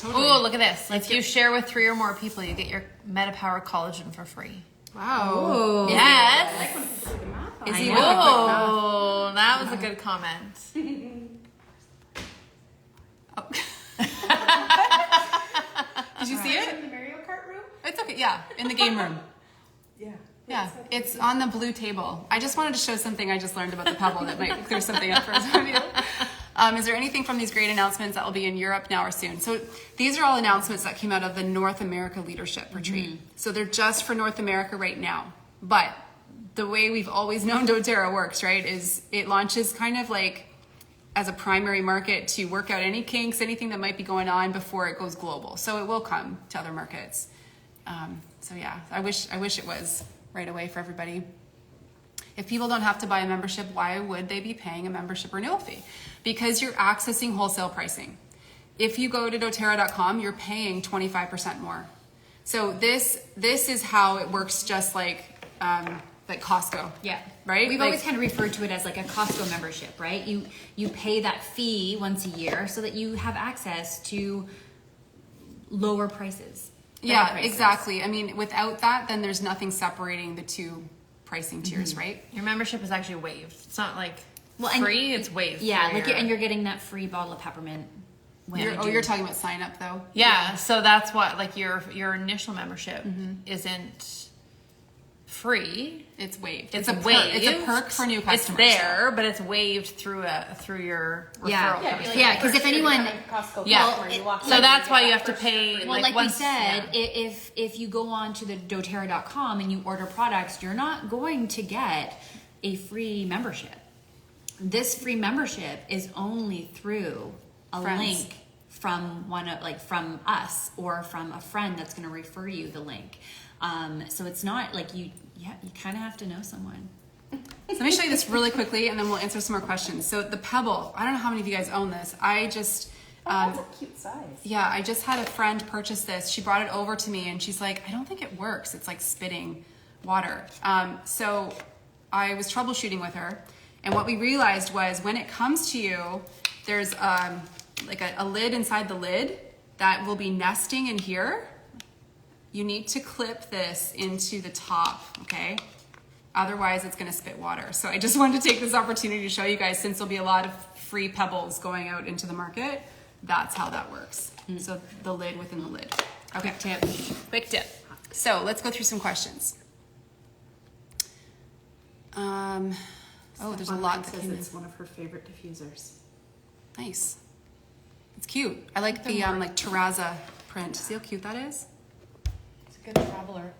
Oh, look at this. If you share with 3 or more people, you get your MetaPower collagen for free. Wow. Oh. Yes. I like when people do the math on Is it. he Oh, that was a good comment. Did you see it? In the Mario Kart room? It's okay. Yeah, in the game room. Yeah. Yeah, it's on the blue table. I just wanted to show something I just learned about the Pebble that might clear something up for some of you. Is there anything from these great announcements that will be in Europe now or soon? So these are all announcements that came out of the North America Leadership Retreat. So they're just for North America right now. But the way we've always known doTERRA works, right, is it launches kind of like as a primary market to work out any kinks, anything that might be going on before it goes global. So it will come to other markets. So yeah, I wish it was right away for everybody. If people don't have to buy a membership, why would they be paying a membership renewal fee? Because you're accessing wholesale pricing. If you go to doTERRA.com, you're paying 25% more. So this is how it works, just like Costco. Yeah. Right? We've Like- always kind of referred to it as like a Costco membership, right? You pay that fee once a year so that you have access to lower prices. better Yeah, prices. exactly. I mean, without that, then there's nothing separating the two pricing tiers, right? Your membership is actually waived. It's not like Well, and- free, it's waived. Yeah, for like your- and you're getting that free bottle of peppermint. When you do. You're talking about sign up though. Yeah, so that's what, like, your initial membership isn't free. It's waived. It's a waived. It's a perk for new customers. It's there, but it's waived through your referral. Yeah, because if anyone, So that's why you have to pay. well, like we once- said, if you go on to the doTERRA.com and you order products, you're not going to get a free membership. This free membership is only through a Friends. link from from us or from a friend that's going to refer you the link. So it's not like you kind of have to know someone. So let me show you this really quickly, and then we'll answer some more questions. So the Pebble, I don't know how many of you guys own this. I just, That's a cute size. yeah, I just had a friend purchase this. She brought it over to me, and she's like, I don't think it works. It's like spitting water. So I was troubleshooting with her, and what we realized was when it comes to you, there's like a lid inside the lid that will be nesting in here. You need to clip this into the top, okay? Otherwise, it's gonna spit water. So I just wanted to take this opportunity to show you guys, since there'll be a lot of free pebbles going out into the market, that's how that works. So the lid within the lid. Okay, quick tip. So let's go through some questions. There's a lot that says came in. it's one of her favorite diffusers. Nice. It's cute. I like the like terrazza print. See how cute that is? It's a good traveler.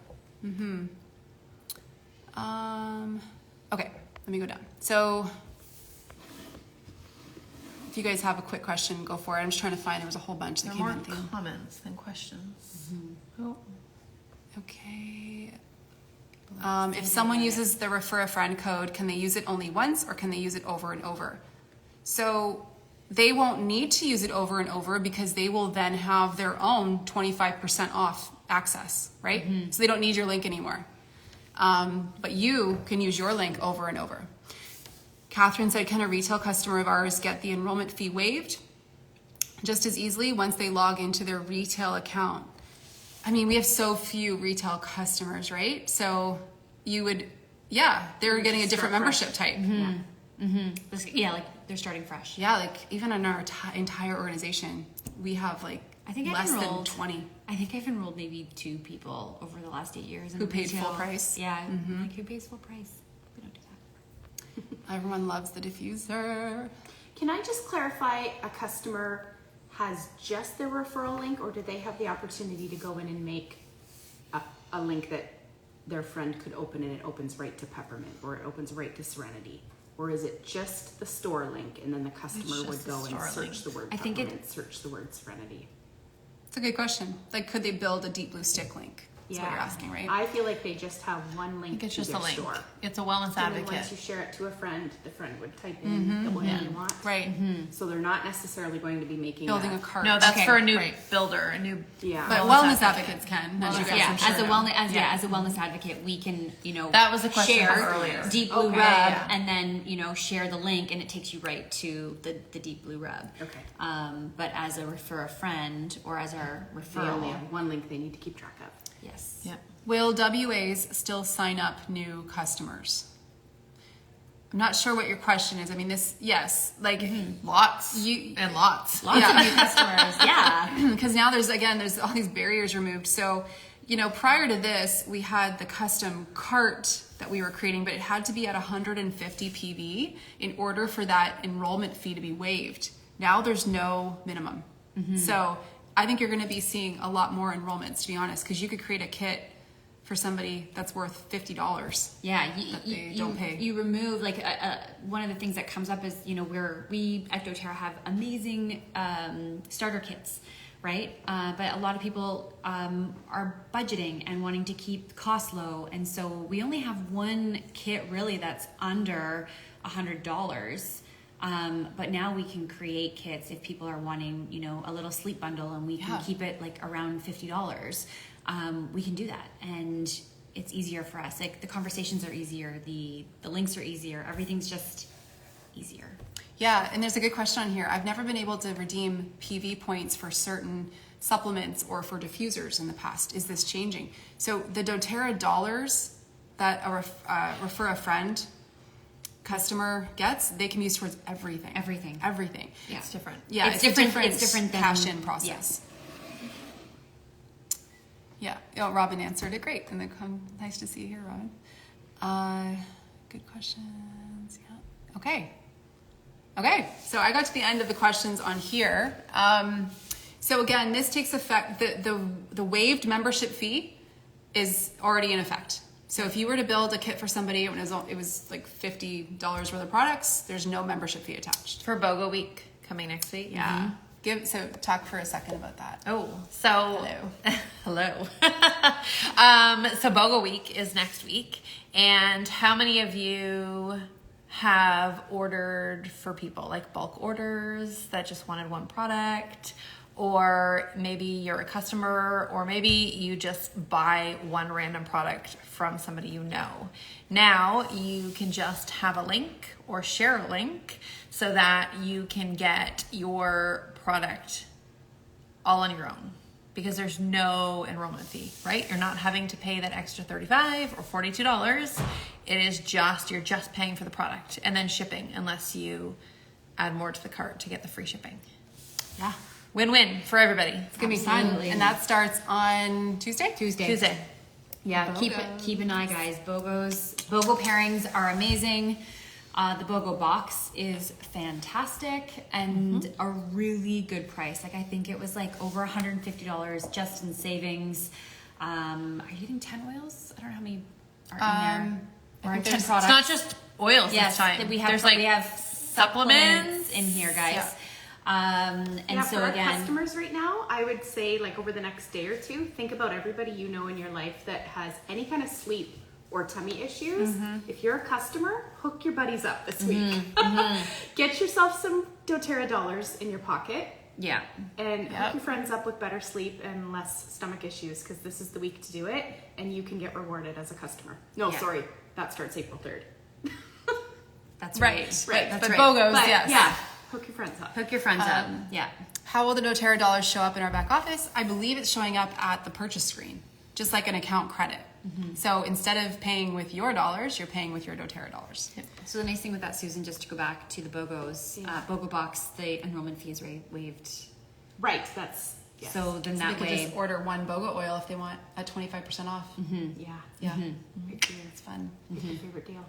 Okay, let me go down. So if you guys have a quick question, go for it. I'm just trying to find, there was a whole bunch that There are came more in. Thing. comments than questions. Oh. Okay. If someone uses the refer a friend code, can they use it only once or can they use it over and over? So they won't need to use it over and over because they will then have their own 25% off access, right? So they don't need your link anymore. But you can use your link over and over. Catherine said, can a retail customer of ours get the enrollment fee waived just as easily once they log into their retail account? I mean, we have so few retail customers, right? So you would, they're getting a different membership type. Yeah, like they're starting fresh. Yeah, like even in our entire organization, we have like I think I've less than enrolled 20. I think I've enrolled maybe 2 people over the last 8 years. In Who paid retail. full price? Yeah, like who pays full price? We don't do that. Everyone loves the diffuser. Can I just clarify, a customer has just their referral link, or do they have the opportunity to go in and make a link that their friend could open and it opens right to Peppermint, or it opens right to Serenity? Or is it just the store link and then the customer would just the go and store search link. the word I think Peppermint, search the word Serenity? It's a good question. Like, could they build a deep blue stick link? That's what you're asking, right? I feel like they just have one I link think it's to just their a link. store. It's a wellness And then advocate. once you share it to a friend, the friend would type in the one you want. Right. So they're not necessarily going to be making Building a cart. No, that's Okay, for a new right. builder, a new. Yeah. But Wellness wellness advocate. advocates can. As you guys, Yeah, I'm sure as a know. wellness as a wellness advocate, we can That was the question share earlier. Deep Blue Okay, Rub yeah. and then share the link and it takes you right to the Deep Blue Rub. Okay. But as a refer a friend or as our They only referral, have one link they need to keep track of. yes. Yeah. Will WAs still sign up new customers? I'm not sure what your question is. I mean, yes, like Lots. Lots of new customers. Yeah. because now there's all these barriers removed. So, prior to this, we had the custom cart that we were creating, but it had to be at 150 PV in order for that enrollment fee to be waived. Now there's no minimum. So I think you're going to be seeing a lot more enrollments, to be honest, because you could create a kit for somebody that's worth $50. Yeah, that they don't pay. You remove like one of the things that comes up is we at doTERRA have amazing starter kits, right? But a lot of people are budgeting and wanting to keep costs low, and so we only have one kit really that's under $100. But now we can create kits if people are wanting, a little sleep bundle, and we can keep it like around $50. We can do that, and it's easier for us. Like the conversations are easier, the links are easier, everything's just easier. Yeah, and there's a good question on here. I've never been able to redeem PV points for certain supplements or for diffusers in the past. Is this changing? So the doTERRA dollars that a refer a friend customer gets, they can use towards everything. Everything. Yeah. It's different. Yeah, It's it's different- a different it's different than- cash-in process. Yeah. Oh, Robin answered it great. And nice to see you here, Robin. Good questions. Yeah. Okay. Okay. So I got to the end of the questions on here. So again, this takes effect. The waived membership fee is already in effect. So if you were to build a kit for somebody, and it was like $50 worth of products, there's no membership fee attached. For BOGO week coming next week. Yeah. So talk for a second about that. Oh, so hello. So BOGO week is next week, and how many of you have ordered for people, like bulk orders that just wanted one product? Or maybe you're a customer, or maybe you just buy one random product from somebody you know. Now you can just have a link or share a link so that you can get your product all on your own, because there's no enrollment fee, right? You're not having to pay that extra $35 or $42. It is just, you're just paying for the product and then shipping, unless you add more to the cart to get the free shipping. Yeah. Win-win for everybody. It's going to be fun. And that starts on Tuesday? Tuesday. Yeah, keep an eye, guys. BOGO pairings are amazing. The BOGO box is fantastic and a really good price. Like, I think it was like over $150 just in savings. Are you getting 10 oils? I don't know how many are in there. Or 10 products. It's not just oils Yes, this time. we have supplements in here, guys. Yeah. And yeah, so for our again, customers right now, I would say like over the next day or two, think about everybody you know in your life that has any kind of sleep or tummy issues. If you're a customer, hook your buddies up this week. Get yourself some doTERRA dollars in your pocket. yeah. And hook your friends up with better sleep and less stomach issues, because this is the week to do it, and you can get rewarded as a customer. No, Yeah. sorry, that starts April 3rd. That's Right. right. But That's right. BOGOs, But yes. yeah, hook your friends up. Hook your friends up. Yeah. How will the doTERRA dollars show up in our back office? I believe it's showing up at the purchase screen, just like an account credit. So instead of paying with your dollars, you're paying with your doTERRA dollars. So the nice thing with that, Susan, just to go back to the BOGOs, BOGO box, the enrollment fee is waived. Right, that's, yes. So then They that could way, just order one BOGO oil if they want at 25% off. yeah, Yeah, it's fun. it's my favorite deal.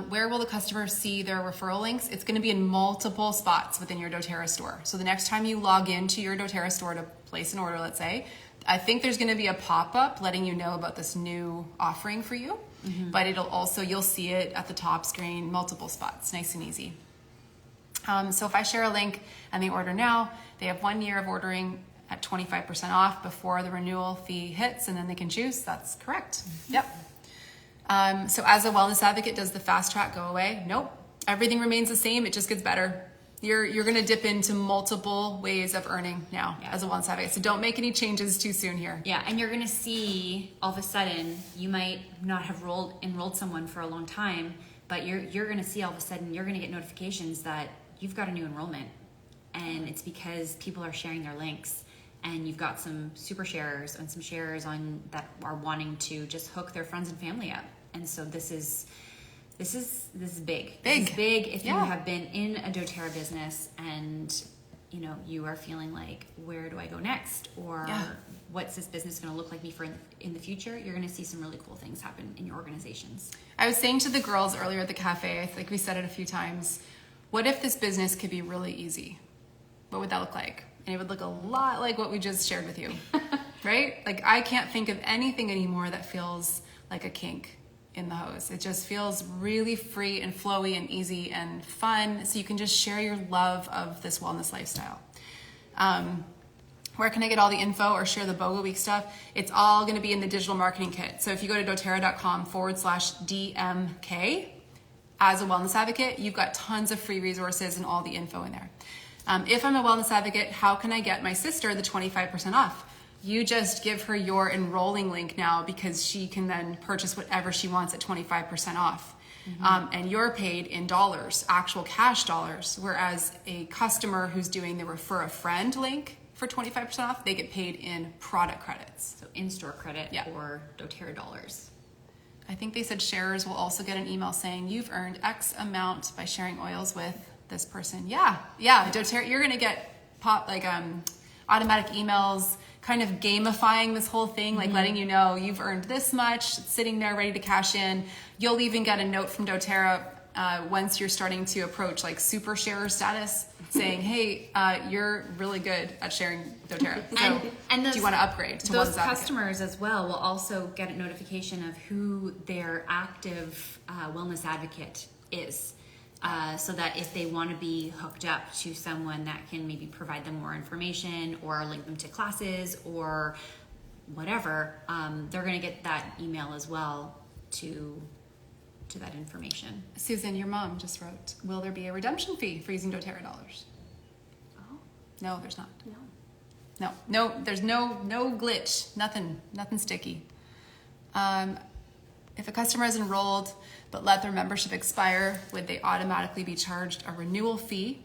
Where will the customer see their referral links? It's going to be in multiple spots within your doTERRA store. So the next time you log into your doTERRA store to place an order, let's say, I think there's going to be a pop-up letting you know about this new offering for you. But it'll also, you'll see it at the top screen, multiple spots, nice and easy. So if I share a link and they order now, they have 1 year of ordering at 25% off before the renewal fee hits, and then they can choose. That's correct. Yep. So as a wellness advocate, does the fast track go away? Nope. Everything remains the same. It just gets better. You're going to dip into multiple ways of earning now as a wellness advocate. So don't make any changes too soon here. yeah, and you're gonna see all of a sudden, you might not have enrolled someone for a long time, but you're gonna see all of a sudden, you're gonna get notifications that you've got a new enrollment, and it's because people are sharing their links, and you've got some super sharers and some sharers on that are wanting to just hook their friends and family up, and so this is big. This is big if you have been in a doTERRA business and you are feeling like, where do I go next, or what's this business going to look like me in the future? You're going to see some really cool things happen in your organizations. I was saying to the girls earlier at the cafe, I think we said it a few times, what if this business could be really easy? What would that look like? And it would look a lot like what we just shared with you, right? Like, I can't think of anything anymore that feels like a kink in the hose. It just feels really free and flowy and easy and fun, so you can just share your love of this wellness lifestyle. Where can I get all the info or share the BOGO Week stuff? It's all going to be in the digital marketing kit. So if you go to doTERRA.com/DMK, as a wellness advocate, you've got tons of free resources and all the info in there. If I'm a wellness advocate, how can I get my sister the 25% off? You just give her your enrolling link now, because she can then purchase whatever she wants at 25% off. And you're paid in dollars, actual cash dollars, whereas a customer who's doing the refer a friend link for 25% off, they get paid in product credits. So in-store credit or doTERRA dollars. I think they said sharers will also get an email saying you've earned X amount by sharing oils with this person. Yeah, doTERRA, you're gonna get automatic emails, kind of gamifying this whole thing, like letting you know you've earned this much, it's sitting there ready to cash in. You'll even get a note from doTERRA once you're starting to approach like super sharer status, saying, hey, you're really good at sharing doTERRA. So and do you want to upgrade to those Wellness Advocate? customers as well will also get a notification of who their active wellness advocate is. So that if they want to be hooked up to someone that can maybe provide them more information or link them to classes or whatever, they're going to get that email as well to that information. Susan, your mom just wrote, will there be a redemption fee for using doTERRA dollars? Oh, No, there's not. no. No, there's no glitch, nothing sticky. If a customer is enrolled but let their membership expire, would they automatically be charged a renewal fee?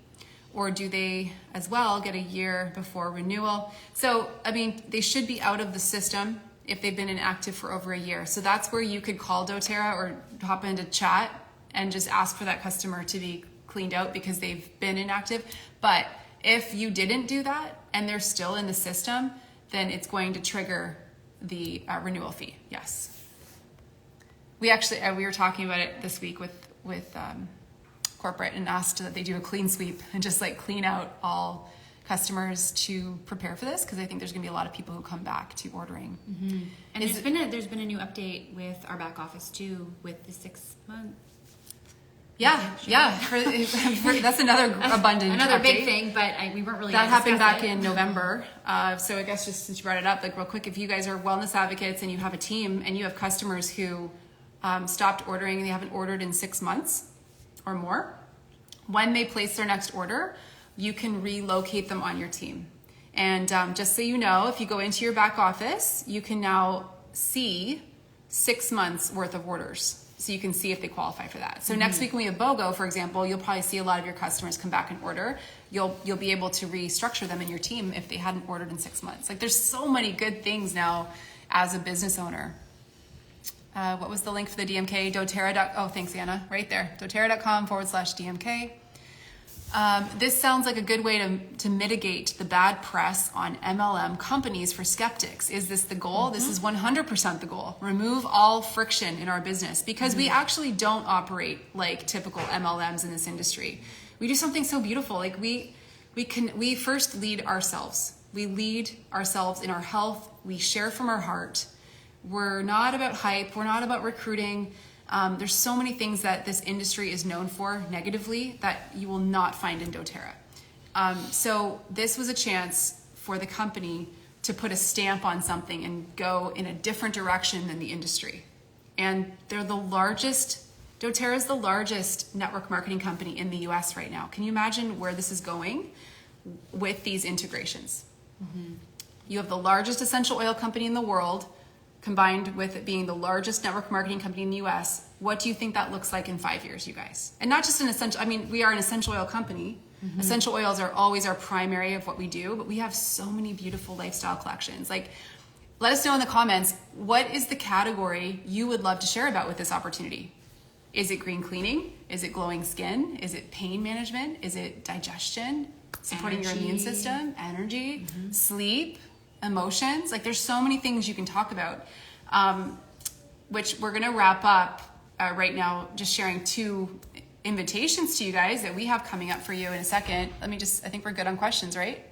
Or do they as well get a year before renewal? So, I mean, they should be out of the system if they've been inactive for over a year. So that's where you could call doTERRA or hop into chat and just ask for that customer to be cleaned out because they've been inactive. But if you didn't do that and they're still in the system, then it's going to trigger the renewal fee. Yes. We actually we were talking about it this week with corporate and asked that they do a clean sweep and just like clean out all customers to prepare for this, because I think there's going to be a lot of people who come back to ordering. And there's been a new update with our back office too, with the 6 month. Yeah. That's another abundant Another update. big thing, but we weren't really. That gonna happened discuss back it. in November. So I guess just since you brought it up, like real quick, if you guys are wellness advocates and you have a team and you have customers who stopped ordering and they haven't ordered in 6 months or more, when they place their next order, you can relocate them on your team. And just so you know, if you go into your back office, you can now see 6 months worth of orders. So you can see if they qualify for that. So next week when we have BOGO, for example, you'll probably see a lot of your customers come back and order. You'll be able to restructure them in your team if they hadn't ordered in 6 months. Like there's so many good things now as a business owner. What was the link for the DMK? doTERRA. Oh, thanks, Anna. Right there. doTERRA.com/DMK. This sounds like a good way to mitigate the bad press on MLM companies for skeptics. Is this the goal? This is 100% the goal. Remove all friction in our business, because we actually don't operate like typical MLMs in this industry. We do something so beautiful. Like we first lead ourselves. We lead ourselves in our health. We share from our heart. We're not about hype. We're not about recruiting. There's so many things that this industry is known for negatively that you will not find in doTERRA. So this was a chance for the company to put a stamp on something and go in a different direction than the industry. And they're the largest, doTERRA is the largest network marketing company in the US right now. Can you imagine where this is going with these integrations? You have the largest essential oil company in the world, combined with it being the largest network marketing company in the US. What do you think that looks like in 5 years, you guys? And not just an essential, I mean, we are an essential oil company. Essential oils are always our primary of what we do, but we have so many beautiful lifestyle collections. Like, let us know in the comments, what is the category you would love to share about with this opportunity? Is it green cleaning? Is it glowing skin? Is it pain management? Is it digestion? Supporting your immune system? Energy? Sleep? Emotions? Like there's so many things you can talk about, which we're going to wrap up right now, just sharing 2 invitations to you guys that we have coming up for you in a second. I think we're good on questions, right?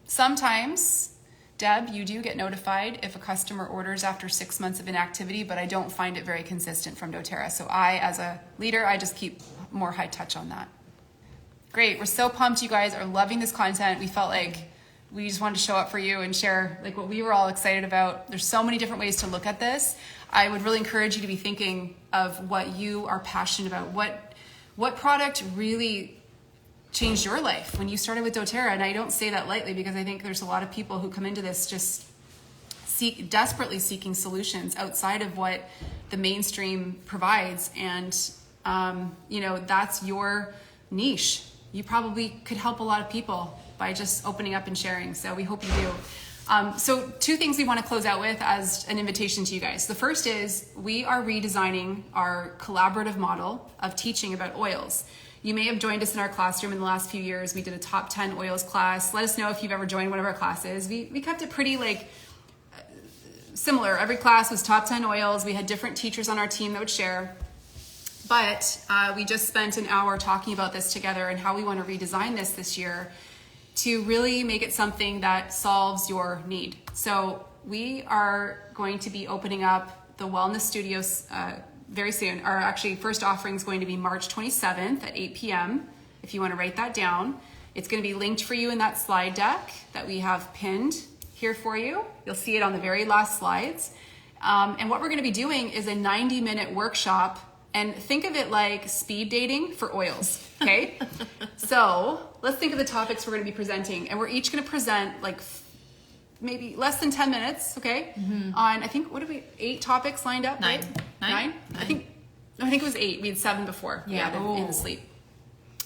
Sometimes, Deb, you do get notified if a customer orders after 6 months of inactivity, but I don't find it very consistent from doTERRA. So I, as a leader, I just keep more high touch on that. Great. We're so pumped you guys are loving this content. We felt like we just wanted to show up for you and share like what we were all excited about. There's so many different ways to look at this. I would really encourage you to be thinking of what you are passionate about. What product really changed your life when you started with doTERRA? And I don't say that lightly, because I think there's a lot of people who come into this just desperately seeking solutions outside of what the mainstream provides. And, that's your niche. You probably could help a lot of people by just opening up and sharing. So we hope you do. So 2 things we want to close out with as an invitation to you guys. The first is we are redesigning our collaborative model of teaching about oils. You may have joined us in our classroom in the last few years. We did a top 10 oils class. Let us know if you've ever joined one of our classes. We kept it pretty like similar. Every class was top 10 oils. We had different teachers on our team that would share. But we just spent an hour talking about this together and how we want to redesign this year to really make it something that solves your need. So we are going to be opening up the Wellness Studios very soon. Our actually first offering is going to be March 27th at 8 p.m. if you want to write that down. It's going to be linked for you in that slide deck that we have pinned here for you. You'll see it on the very last slides. And what we're going to be doing is a 90-minute workshop. And think of it like speed dating for oils, okay? So let's think of the topics we're going to be presenting. And we're each going to present like maybe less than 10 minutes, okay? On, I think, what did we, 8 topics lined up? Nine. Right? Nine? I think it was 8. We had 7 before. Yeah. In the sleep.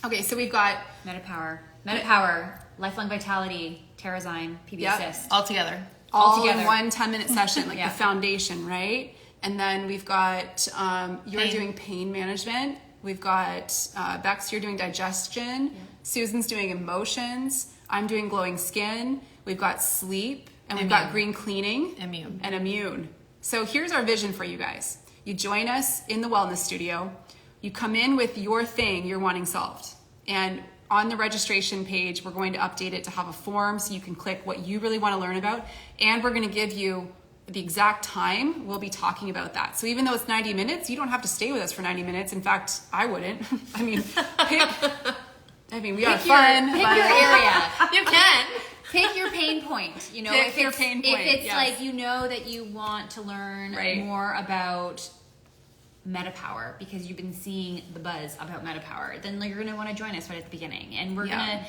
Okay, so we've got MetaPower, Lifelong Vitality, TerraZyme, PB Yep. Assist. All together. all together. in one 10-minute session, like Yeah. the foundation, right? And then we've got, you're Pain. doing pain management. We've got Bex, you're doing digestion. Susan's doing emotions. I'm doing glowing skin. We've got sleep. And we've got Immune. green cleaning. Immune. And immune. So here's our vision for you guys. You join us in the wellness studio. You come in with your thing you're wanting solved. And on the registration page, we're going to update it to have a form so you can click what you really want to learn about. And we're going to give you the exact time we'll be talking about that. So even though it's 90 minutes, you don't have to stay with us for 90 minutes. In fact, I wouldn't. I mean, we are fun. Pick but- your area. You can. Pick your pain point. You know, Pick if your it's, pain if point, it's yes. like you know that you want to learn Right. more about MetaPower because you've been seeing the buzz about MetaPower, then you're going to want to join us right at the beginning, and we're Yeah. going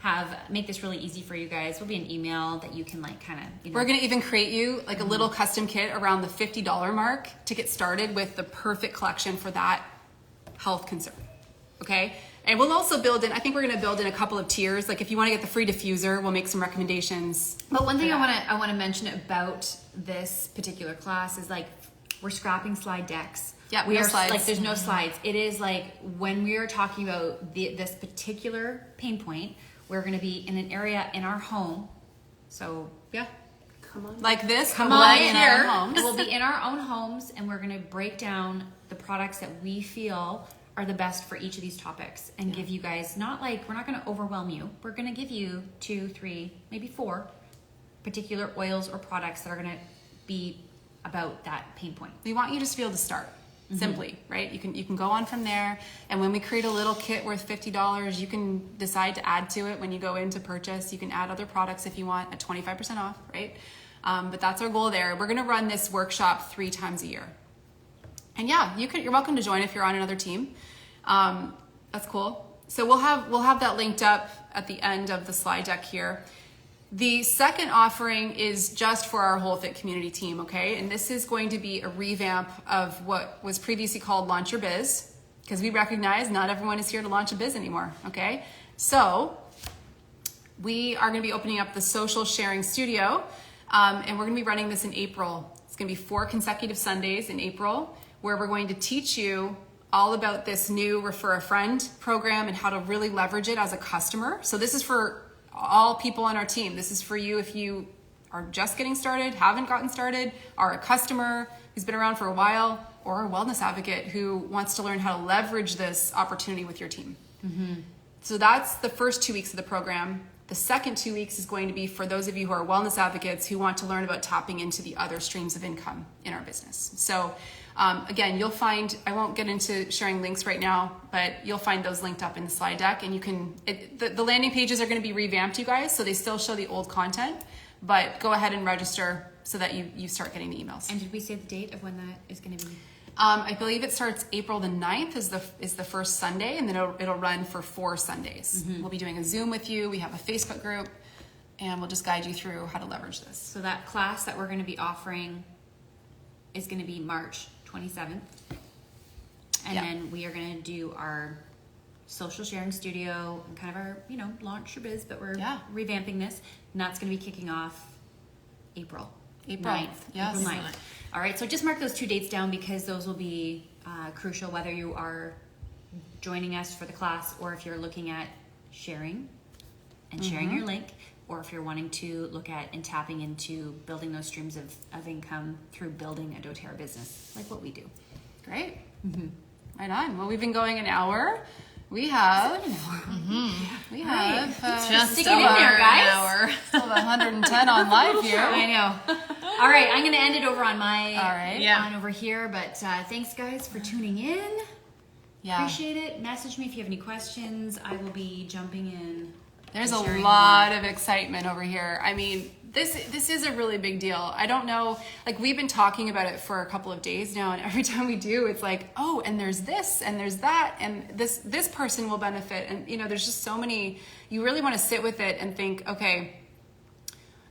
to make this really easy for you guys. There'll be an email that you can like kind of. We're going to even create you like a little custom kit around the $50 mark to get started with the perfect collection for that health concern. Okay? And we'll also build in, I think we're going to build in a couple of tiers. Like if you want to get the free diffuser, we'll make some recommendations. But one thing I want to mention about this particular class is like we're scrapping slide decks. Yeah, we no are slides. like there's no slides. It is like when we are talking about this particular pain point, we're going to be in an area in our home. So Yeah. Come on. Like this. come but on we'll be in here. our homes. We'll be in our own homes, and we're going to break down the products that we feel are the best for each of these topics, and give you guys not like we're not going to overwhelm you. We're going to give you 2, 3, maybe 4 particular oils or products that are going to be about that pain point. We want you just to be able to start simply, right? You can go on from there. And when we create a little kit worth $50, you can decide to add to it when you go in to purchase. You can add other products if you want at 25% off, right? But that's our goal there. We're going to run this workshop 3 times a year. And yeah, you're welcome to join if you're on another team. That's cool. So we'll have that linked up at the end of the slide deck here. The second offering is just for our Whole Fit community team, okay? And this is going to be a revamp of what was previously called Launch Your Biz, because we recognize not everyone is here to launch a biz anymore, okay? So we are going to be opening up the social sharing studio, and we're going to be running this in April. It's going to be 4 consecutive Sundays in April, where we're going to teach you all about this new Refer a Friend program and how to really leverage it as a customer. So this is for all people on our team. This is for you if you are just getting started, haven't gotten started, are a customer who's been around for a while, or a wellness advocate who wants to learn how to leverage this opportunity with your team. So that's the first 2 weeks of the program. The second 2 weeks is going to be for those of you who are wellness advocates who want to learn about tapping into the other streams of income in our business. So again, you'll find, I won't get into sharing links right now, but you'll find those linked up in the slide deck, and you can, the landing pages are going to be revamped, you guys, so they still show the old content, but go ahead and register so that you start getting the emails. And did we say the date of when that is going to be? I believe it starts April the 9th is the first Sunday, and then it'll run for 4 Sundays. We'll be doing a Zoom with you. We have a Facebook group, and we'll just guide you through how to leverage this. So that class that we're going to be offering is going to be March 27th. And Yeah. then we are going to do our social sharing studio and kind of our, launch your biz, but we're revamping this. And that's going to be kicking off April 9th. Yes. April 9th. All right, so just mark those 2 dates down because those will be crucial whether you are joining us for the class, or if you're looking at sharing and sharing your link, or if you're wanting to look at and tapping into building those streams of income through building a doTERRA business, like what we do. Great. Right on. Well, we've been going an hour. We have we have Just stick it in there, guys. An hour. still have 110 on live here. I know. All right, I'm going to end it over on my All right. Yeah. on over here. But thanks, guys, for tuning in. Yeah. Appreciate it. Message me if you have any questions. I will be jumping in. There's and a sharing lot of excitement over here. I mean, this is a really big deal. I don't know, like we've been talking about it for a couple of days now, and every time we do, it's like, oh, and there's this, and there's that, and this person will benefit, and you know, there's just so many. You really want to sit with it and think, okay,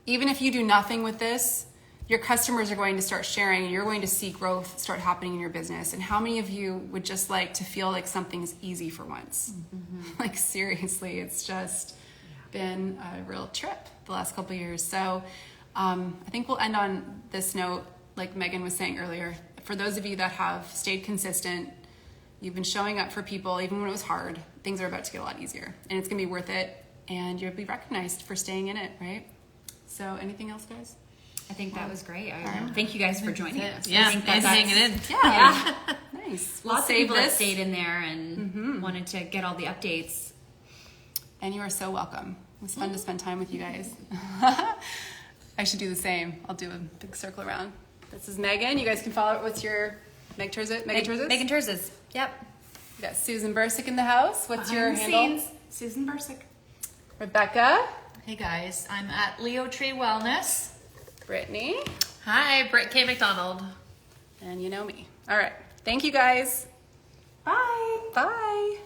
even if you do nothing with this, your customers are going to start sharing, and you're going to see growth start happening in your business. And how many of you would just like to feel like something's easy for once? Like seriously, it's just been a real trip the last couple of years. So I think we'll end on this note, like Megan was saying earlier. For those of you that have stayed consistent, you've been showing up for people even when it was hard, things are about to get a lot easier, and it's gonna be worth it, and you'll be recognized for staying in it, right? So anything else, guys? I think that was great. Thank you guys for joining us. Yeah, I think and that's- hanging in. Yeah. Nice. We'll Lots of save people that this. stayed in there and wanted to get all the updates. And you are so welcome. It was fun to spend time with you guys. I should do the same. I'll do a big circle around. This is Megan. You guys can follow it. What's your Meg Terzis? Megan Terzis. Yep. We got Susan Bursick in the house. What's your handle? Susan Bursick. Rebecca. Hey guys, I'm at Leo Tree Wellness. Brittany. Hi, Britt K. McDonald. And you know me. All right. Thank you guys. Bye. Bye.